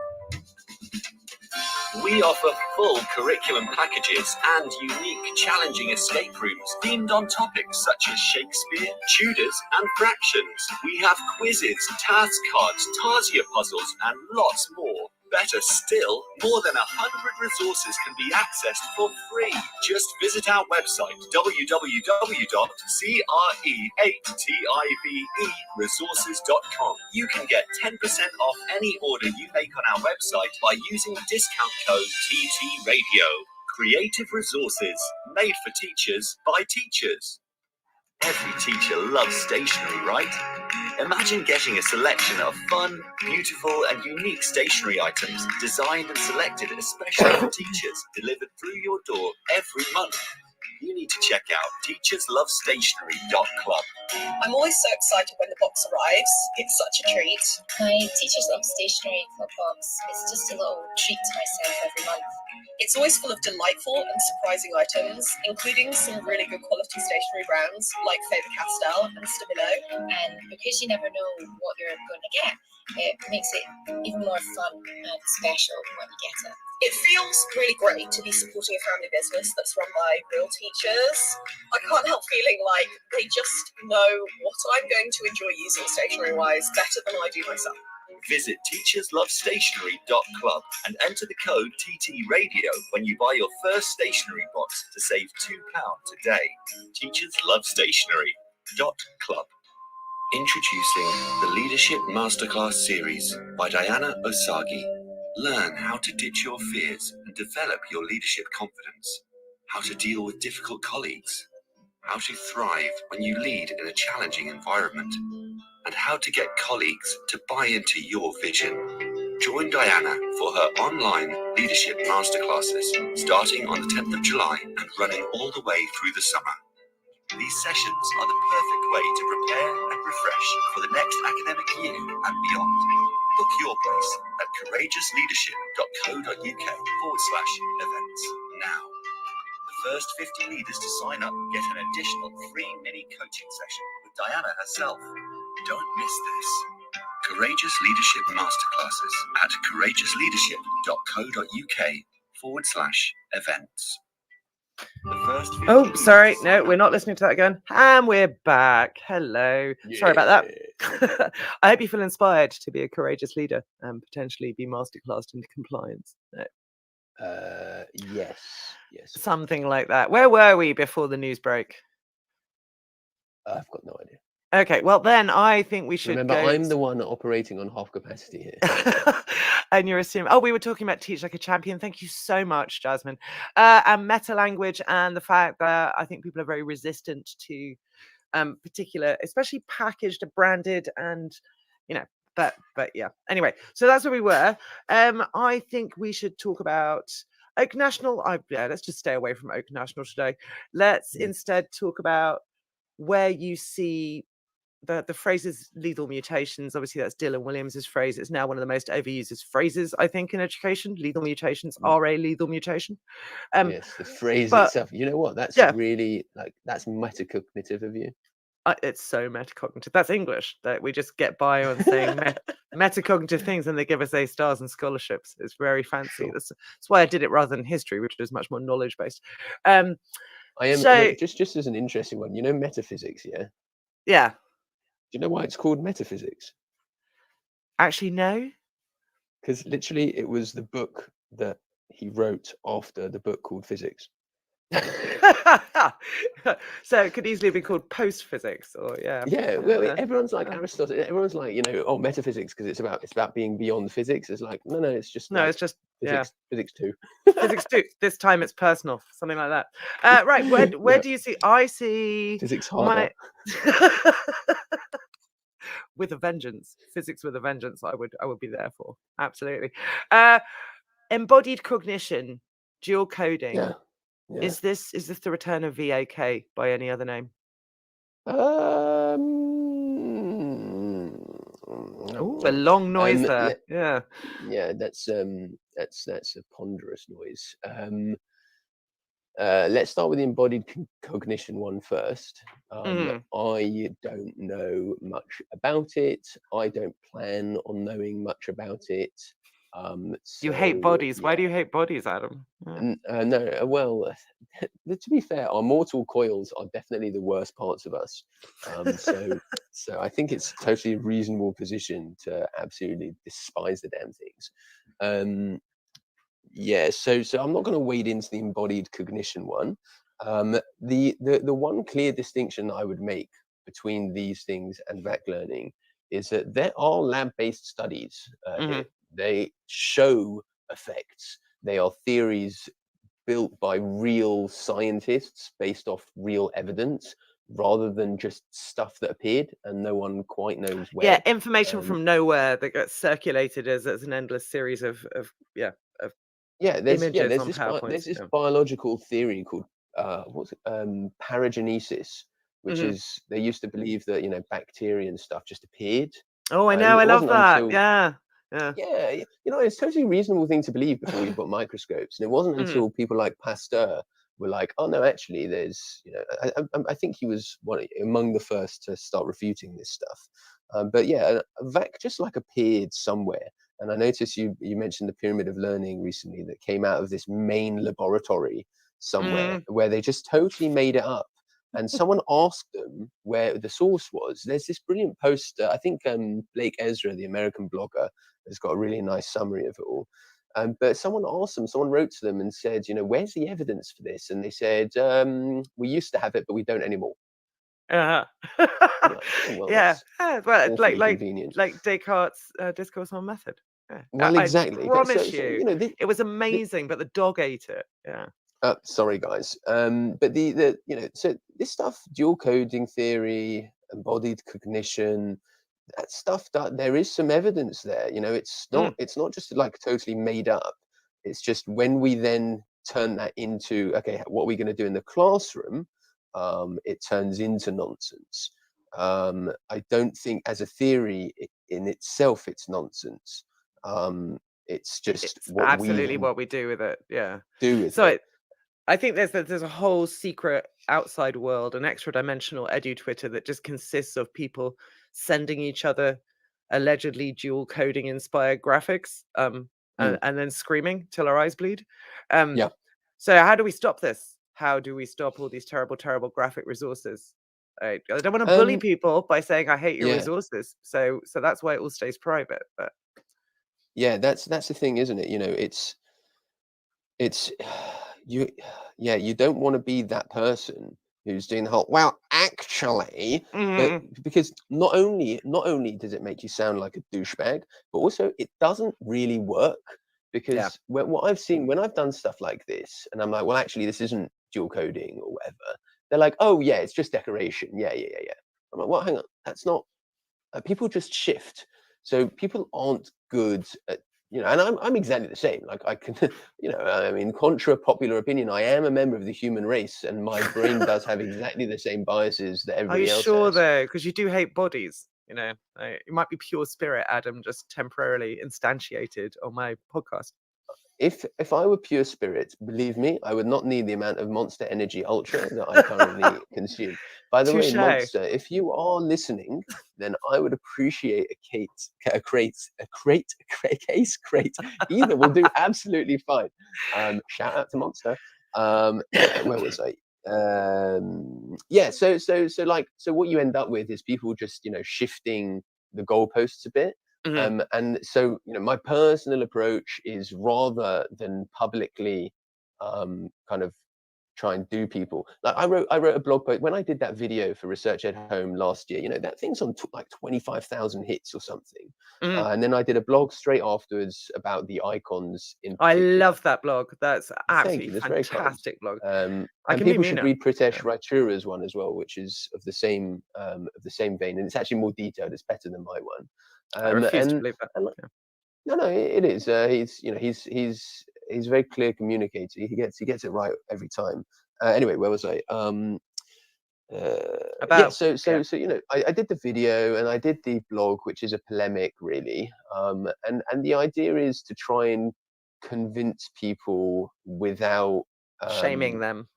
We offer full curriculum packages and unique, challenging escape rooms themed on topics such as Shakespeare, Tudors, and fractions. We have quizzes, task cards, Tarsia puzzles, and lots more. Better still, more than 100 resources can be accessed for free. Just visit our website, www.CRE8TIVEresources.com. You can get 10% off any order you make on our website by using the discount code TTRadio. Creative Resources, made for teachers by teachers. Every teacher loves stationery, right? Imagine getting a selection of fun, beautiful, and unique stationery items designed and selected especially for teachers, delivered through your door every month. You need to check out teacherslovestationery.club. I'm always so excited when the box arrives. It's such a treat. My Teachers Love Stationery Club box is just a little treat to myself every month. It's always full of delightful and surprising items, including some really good quality stationery brands like Faber-Castell and Stabilo. And because you never know what you're going to get, it makes it even more fun and special when you get it. It feels really great to be supporting a family business that's run by real teachers. I can't help feeling like they just know what I'm going to enjoy using stationery-wise better than I do myself. Visit teacherslovestationery.club and enter the code TTRadio when you buy your first stationery box to save £2 today. teacherslovestationery.club. Introducing the Leadership Masterclass series by Diana Osagi. Learn how to ditch your fears and develop your leadership confidence. How to deal with difficult colleagues. How to thrive when you lead in a challenging environment. And how to get colleagues to buy into your vision. Join Diana for her online leadership masterclasses starting on the 10th of July and running all the way through the summer. These sessions are the perfect way to prepare and refresh for the next academic year and beyond. Book your place at courageousleadership.co.uk/events now. The first 50 leaders to sign up get an additional free mini coaching session with Diana herself. Don't miss this. Courageous Leadership Masterclasses at courageousleadership.co.uk/events. The first 50 Oh, leaders sorry. to No, sign we're up- not listening to that again. And we're back. Hello. Sorry about that. I hope you feel inspired to be a courageous leader and potentially be masterclassed into compliance. Yes. Something like that. Where were we before the news broke? I've got no idea. Okay, well then I think we should Remember, go. I'm the one operating on half capacity here. And you're assuming. Oh, we were talking about Teach Like a Champion. Thank you so much, Jasmine. And meta language, and the fact that I think people are very resistant to particular, especially packaged, branded, and but yeah. Anyway, so that's where we were. I think we should talk about Oak National. Let's just stay away from Oak National today. Let's instead talk about where you see the phrases lethal mutations. Obviously, that's Dylan Williams's phrase. It's now one of the most overused phrases, I think, in education. Lethal mutations are a lethal mutation. Yes, the phrase but- itself. You know what? That's Yeah. really that's metacognitive of you. It's so metacognitive. That's English, that we just get by on saying metacognitive things, and they give us A stars and scholarships. It's very fancy. Sure. That's why I did it rather than history, which is much more knowledge based. I am so- just as an interesting one. You know, metaphysics. Yeah. Do Yeah. you know why it's called metaphysics? Actually, no. Because literally, it was the book that he wrote after the book called Physics. So it could easily be called post physics, or Yeah, well, everyone's like Aristotle. Everyone's like, metaphysics, because it's about being beyond physics. It's like, no, it's just it's just physics too. Physics too. This time it's personal, something like that. Right, where do you see? I see physics harder. With a vengeance. Physics with a vengeance. I would be there for, absolutely. Embodied cognition, dual coding. Yeah. Is this the return of VAK by any other name? A long noise there. Yeah, that's a ponderous noise. Let's start with the embodied cognition one first. I don't know much about it. I don't plan on knowing much about it. You hate bodies. Yeah. Why do you hate bodies, Adam? No, well, to be fair, our mortal coils are definitely the worst parts of us. So I think it's totally a reasonable position to absolutely despise the damn things. So I'm not going to wade into the embodied cognition one. The one clear distinction I would make between these things and VAC learning is that there are lab-based studies here. They show effects. They are theories built by real scientists based off real evidence, rather than just stuff that appeared and no one quite knows where. Yeah, information from nowhere that gets circulated as an endless series of there's images on this PowerPoints. there's this biological theory called paragenesis, which is, they used to believe that bacteria and stuff just appeared. Oh, I know, I love that. Yeah. It's a totally reasonable thing to believe before you've got microscopes. And it wasn't until people like Pasteur were like, oh no, actually there's, I think he was among the first to start refuting this stuff. But yeah, VAC just like appeared somewhere. And I noticed you mentioned the pyramid of learning recently that came out of this main laboratory somewhere where they just totally made it up. And someone asked them where the source was. There's this brilliant post, I think Blake Ezra, the American blogger, has got a really nice summary of it all. But someone wrote to them and said, where's the evidence for this? And they said, we used to have it, but we don't anymore. Well, like Descartes' discourse on method. Yeah. Well, exactly. I promise you, it was amazing, but the dog ate it. Yeah. Sorry, guys. But so this stuff, dual coding theory, embodied cognition, that stuff, that there is some evidence there. It's not just like totally made up. It's just when we then turn that into, okay, what are we going to do in the classroom? It turns into nonsense. I don't think as a theory in itself it's nonsense. It's just what we do with it. Yeah. Do with it. I think there's a whole secret outside world, an extra dimensional edu Twitter that just consists of people sending each other allegedly dual coding inspired graphics, and then screaming till our eyes bleed. So how do we stop this? How do we stop all these terrible, terrible graphic resources? I don't want to bully people by saying I hate your resources. So that's why it all stays private. But yeah, that's the thing, isn't it? It's you don't want to be that person who's doing the whole, well, actually, Mm. but because not only does it make you sound like a douchebag, but also it doesn't really work. Because what I've seen when I've done stuff like this, and I'm like, well, actually, this isn't dual coding or whatever. They're like, oh yeah, it's just decoration. Yeah. I'm like, well, hang on, that's not. People just shift. So people aren't good at, and I'm exactly the same. Like I can, I mean, contra popular opinion, I am a member of the human race, and my brain does have exactly the same biases that Are you everybody else sure has. though? Because you do hate bodies. It might be pure spirit, Adam, just temporarily instantiated on my podcast. If I were pure spirit, believe me, I would not need the amount of Monster Energy Ultra that I currently consume. By the way, Touche. Monster, if you are listening, then I would appreciate a case crate. Either will do absolutely fine. Shout out to Monster. Where was I? Yeah. So what you end up with is people just shifting the goalposts a bit. Mhm. And so, my personal approach is rather than publicly kind of try and do people. Like I wrote a blog post when I did that video for Research at Home last year. That thing's on like 25,000 hits or something. Mhm. And then I did a blog straight afterwards about the icons in I particular. love that blog. That's Thank absolutely you. That's very kind. fantastic blog. And can be people should meaner. read Pritesh Raitura's one as well, which is of the same vein, and it's actually more detailed. It's better than my one. I refuse to believe that. and Yeah. No, it is. He's a very clear communicator. He gets it right every time. Anyway, where was I? Yeah. So I did the video and I did the blog, which is a polemic, really. And the idea is to try and convince people without Shaming them.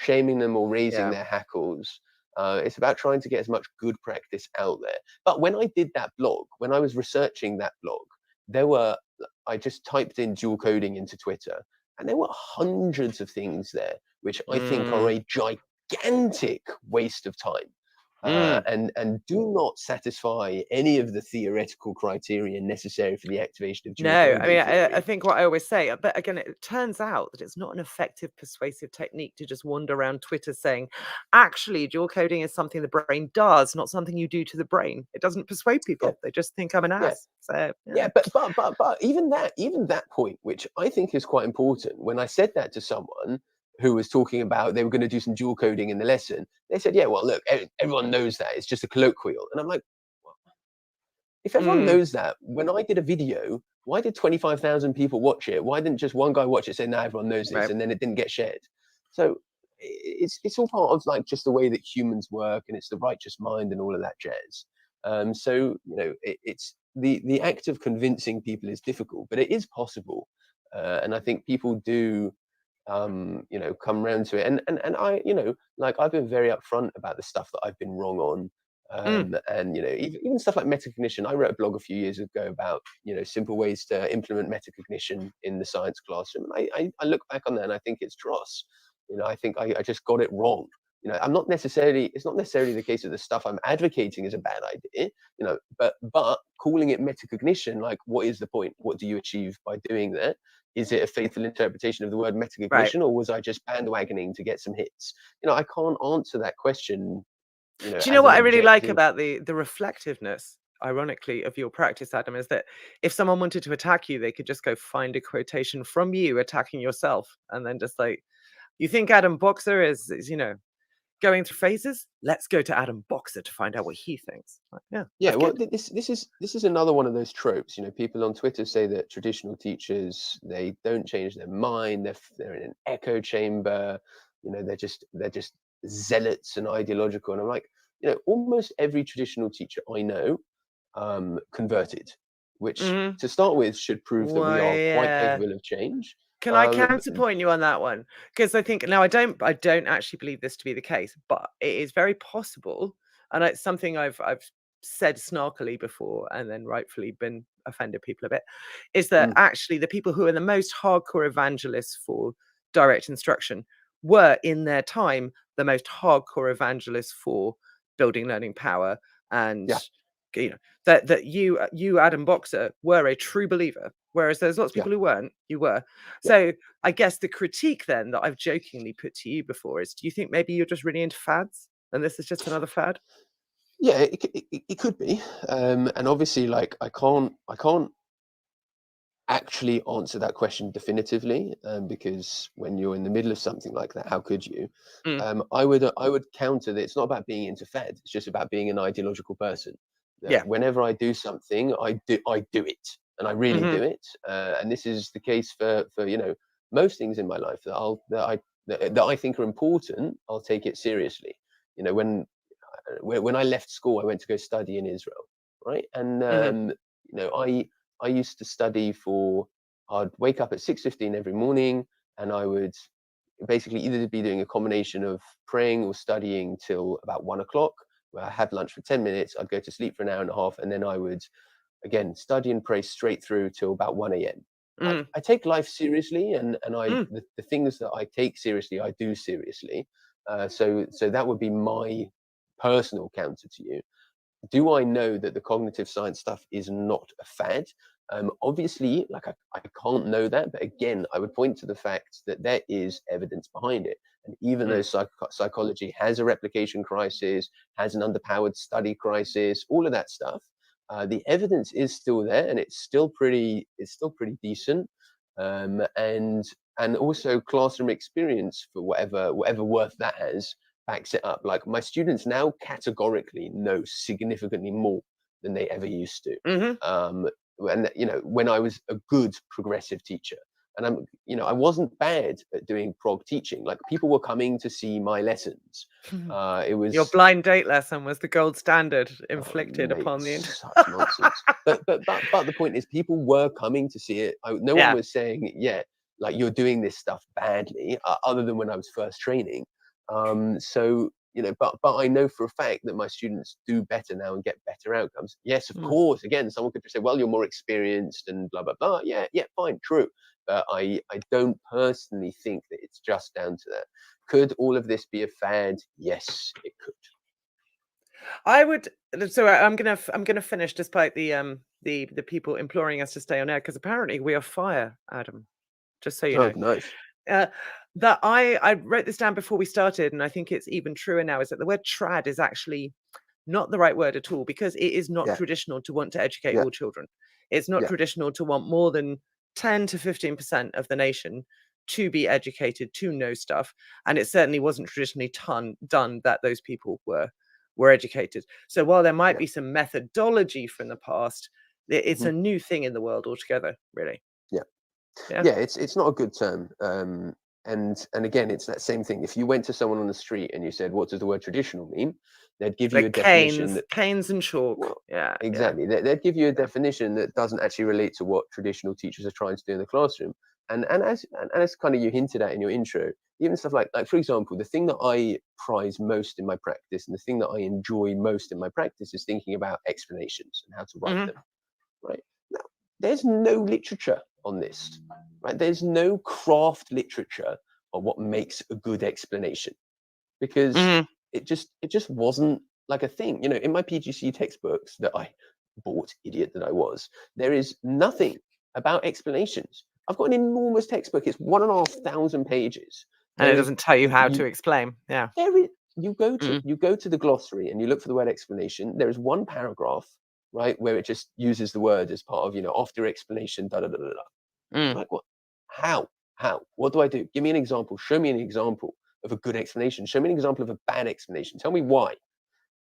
or raising their hackles. It's about trying to get as much good practice out there. But when I did that blog, when I was researching that blog, I just typed in dual coding into Twitter, and there were hundreds of things there, which I think are a gigantic waste of time. And do not satisfy any of the theoretical criteria necessary for the activation of dual No, coding I mean, I theory. think what I always say, but again, it turns out that it's not an effective persuasive technique to just wander around Twitter saying, actually, dual coding is something the brain does, not something you do to the brain. It doesn't persuade people. Yeah. They just think I'm an Yeah. ass. So, Yeah, but even that point, which I think is quite important, when I said that to someone who was talking about they were going to do some dual coding in the lesson, they said, yeah, well, look, everyone knows that. It's just a colloquial. And I'm like, well, if everyone knows that, when I did a video, why did 25,000 people watch it? Why didn't just one guy watch it, say, no, everyone knows this, Right. and then it didn't get shared? So it's all part of like just the way that humans work, and it's the righteous mind and all of that jazz. So it's the act of convincing people is difficult, but it is possible, and I think people do come around to it. And I like I've been very upfront about the stuff that I've been wrong on. And even stuff like metacognition. I wrote a blog a few years ago about simple ways to implement metacognition in the science classroom. And I look back on that and I think it's dross. I think I just got it wrong. It's not necessarily the case that the stuff I'm advocating is a bad idea, but calling it metacognition, like, what is the point? What do you achieve by doing that? Is it a faithful interpretation of the word metacognition, or was I just bandwagoning to get some hits? I can't answer that question. Do you know what I really like about the reflectiveness, ironically, of your practice, Adam, is that if someone wanted to attack you, they could just go find a quotation from you attacking yourself, and then just like, you think Adam Boxer is going through phases? Let's go to Adam Boxer to find out what he thinks. Yeah. Well, this is another one of those tropes. People on Twitter say that traditional teachers, they don't change their mind. They're in an echo chamber. They're just zealots and ideological. And I'm like, almost every traditional teacher I know converted, which to start with should prove that we are quite capable of change. Can I counterpoint you on that one? Because I think now I don't actually believe this to be the case, but it is very possible, and it's something I've said snarkily before and then rightfully been offended people a bit, is that actually the people who are the most hardcore evangelists for direct instruction were in their time the most hardcore evangelists for building learning power, and that you Adam Boxer were a true believer, whereas there's lots of people who weren't. You were. So I guess the critique then that I've jokingly put to you before is, do you think maybe you're just really into fads and this is just another fad? Yeah, it could be, and obviously, like I can't actually answer that question definitively, because when you're in the middle of something like that, how could you? I would counter that it's not about being into fed, it's just about being an ideological person. Yeah. Whenever I do something, I do it, and I really do it. And this is the case for most things in my life that I think are important. I'll take it seriously. When I left school, I went to go study in Israel, right? And I used to study I'd wake up at 6:15 every morning, and I would basically either be doing a combination of praying or studying till about 1 o'clock, where I had lunch for 10 minutes, I'd go to sleep for an hour and a half, and then I would again study and pray straight through till about 1 a.m. I take life seriously, and the things that I take seriously, I do seriously. So that would be my personal counter to you. Do I know that the cognitive science stuff is not a fad? Obviously, like I can't know that, but again, I would point to the fact that there is evidence behind it. And even though psychology has a replication crisis, has an underpowered study crisis, all of that stuff, the evidence is still there, and it's still pretty decent. And also classroom experience, for whatever worth that has, backs it up. Like, my students now categorically know significantly more than they ever used to. And when I was a good progressive teacher, and I wasn't bad at doing prog teaching. Like, people were coming to see my lessons. It was Your blind date lesson was the gold standard inflicted upon the such nonsense. But the point is, people were coming to see it. No one was saying, like, you're doing this stuff badly, other than when I was first training. But I know for a fact that my students do better now and get better outcomes. Yes, of course. Again, someone could just say, well, you're more experienced and blah, blah, blah. Yeah, fine, true. But I don't personally think that it's just down to that. Could all of this be a fad? Yes, it could. I would. So I'm gonna finish despite the people imploring us to stay on air, because apparently we are fire, Adam. Just so you know. Nice. That I wrote this down before we started, and I think it's even truer now, is that the word trad is actually not the right word at all, because it is not traditional to want to educate all children. It's not traditional to want more than 10 to 15% of the nation to be educated, to know stuff. And it certainly wasn't traditionally done that those people were educated. So while there might be some methodology from the past, it's a new thing in the world altogether, really. It's not a good term. And again, it's that same thing. If you went to someone on the street and you said, what does the word traditional mean? They'd give you a definition. Canes and chalk. Well, exactly. They'd give you a definition that doesn't actually relate to what traditional teachers are trying to do in the classroom. And as kind of you hinted at in your intro, even stuff like for example, the thing that I prize most in my practice, and the thing that I enjoy most in my practice, is thinking about explanations and how to write them. Right now, there's no literature on this. Right, there's no craft literature on what makes a good explanation, because it just wasn't like a thing. In my PGC textbooks that I bought, idiot that I was, there is nothing about explanations. I've got an enormous textbook. It's 1,500 pages, and it doesn't tell you how to explain. You go to the glossary and you look for the word explanation. There is one paragraph, right, where it just uses the word as part of after explanation, da da da da da. Like, what? How? What do I do? Give me an example. Show me an example of a good explanation. Show me an example of a bad explanation. Tell me why.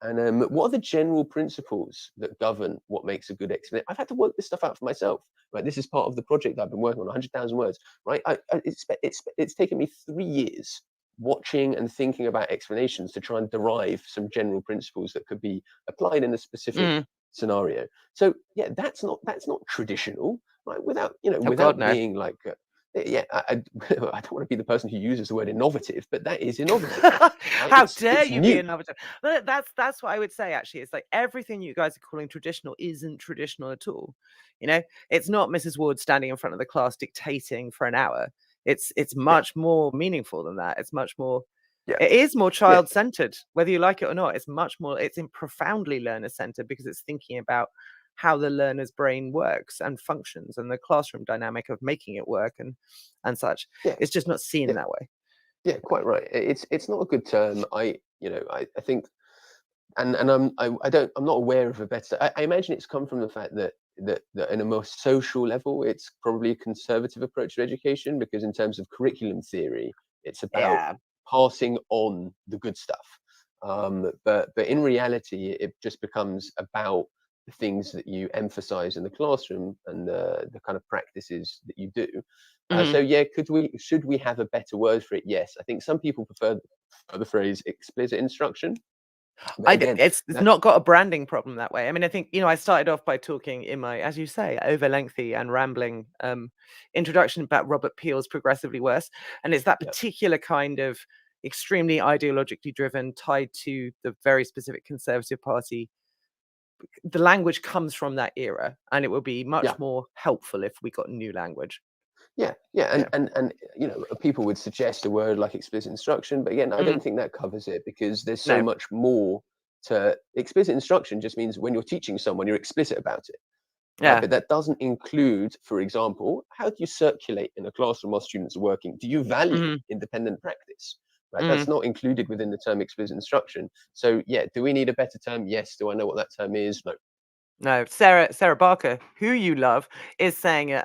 And what are the general principles that govern what makes a good explanation? I've had to work this stuff out for myself. Right, this is part of the project I've been working on, 100,000 words. Right, it's taken me 3 years watching and thinking about explanations to try and derive some general principles that could be applied in a specific scenario. So that's not traditional, right? Without being like. I don't want to be the person who uses the word innovative, but that is innovative. Right? How dare you be innovative? But that's what I would say, actually. It's like everything you guys are calling traditional isn't traditional at all. It's not Mrs. Ward standing in front of the class dictating for an hour. It's much more meaningful than that. It's much more. It is more child-centered, whether you like it or not. It's much more. It's profoundly learner-centered, because it's thinking about how the learner's brain works and functions, and the classroom dynamic of making it work and such. It's just not seen in that way. Yeah, quite right. It's not a good term. I think, and I'm not aware of a better. I imagine it's come from the fact that in a more social level, it's probably a conservative approach to education, because in terms of curriculum theory, it's about passing on the good stuff. But in reality, it just becomes about the things that you emphasize in the classroom and the kind of practices that you do. So yeah, should we have a better word for it? Yes, I think some people prefer the phrase explicit instruction. Again, it's not got a branding problem that way. I mean, I think, I started off by talking in my, as you say, over lengthy and rambling introduction about Robert Peel's Progressively Worse. And it's that particular kind of extremely ideologically driven, tied to the very specific Conservative Party. The language comes from that era, and it would be much more helpful if we got new language. And people would suggest a word like explicit instruction, but again, I don't think that covers it, because there's so much more to explicit instruction. Just means when you're teaching someone, you're explicit about it. But that doesn't include, for example, how do you circulate in a classroom while students are working? Do you value independent practice? Right, that's not included within the term explicit instruction. So yeah, do we need a better term? Yes. Do I know what that term is? No. No, Sarah Barker, who you love, is saying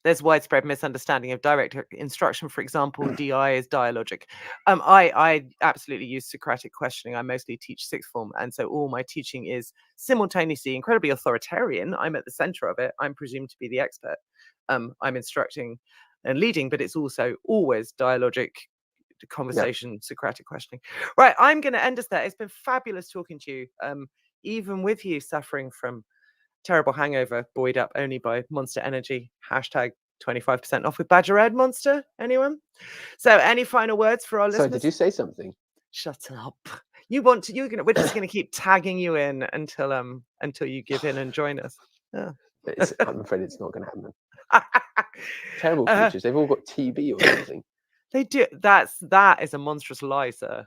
there's widespread misunderstanding of direct instruction. For example, DI is dialogic. I absolutely use Socratic questioning. I mostly teach sixth form, and so all my teaching is simultaneously incredibly authoritarian. I'm at the center of it. I'm presumed to be the expert. I'm instructing and leading, but it's also always dialogic conversation, Socratic questioning. Right, I'm going to end us there. It's been fabulous talking to you. Even with you suffering from terrible hangover, buoyed up only by Monster Energy. Hashtag 25% off with Badger Ed, Monster. Anyone? So any final words for our listeners? So did you say something? Shut up. We're just gonna keep tagging you in until you give in and join us. I'm afraid it's not gonna happen. Terrible creatures. They've all got TB or something. They do. That is a monstrous lie, sir.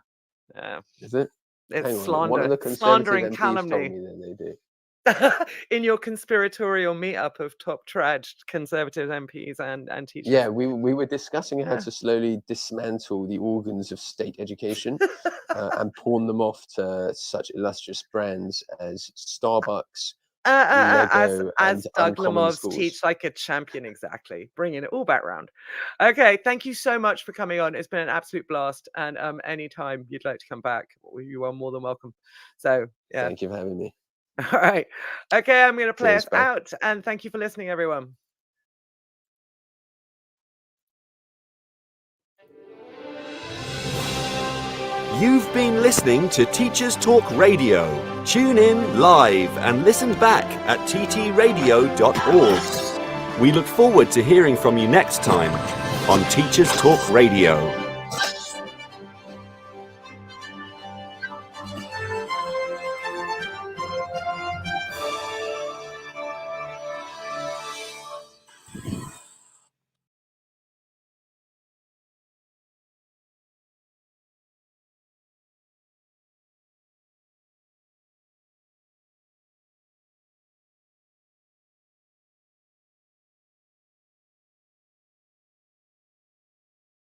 Is it? It's slander. One of the slandering MPs calumny. told me that they do. In your conspiratorial meetup of top trad Conservative MPs and teachers. Yeah, we were discussing how to slowly dismantle the organs of state education and pawn them off to such illustrious brands as Starbucks, Lego, as and Doug Uncommon Lemov's Schools. Teach Like a Champion, exactly. Bringing it all back round. Okay, thank you so much for coming on. It's been an absolute blast. And anytime you'd like to come back, you are more than welcome. So, yeah. Thank you for having me. All right. Okay, I'm going to play us bye. out. And thank you for listening, everyone. You've been listening to Teachers Talk Radio. Tune in live and listen back at ttradio.org. We look forward to hearing from you next time on Teachers Talk Radio.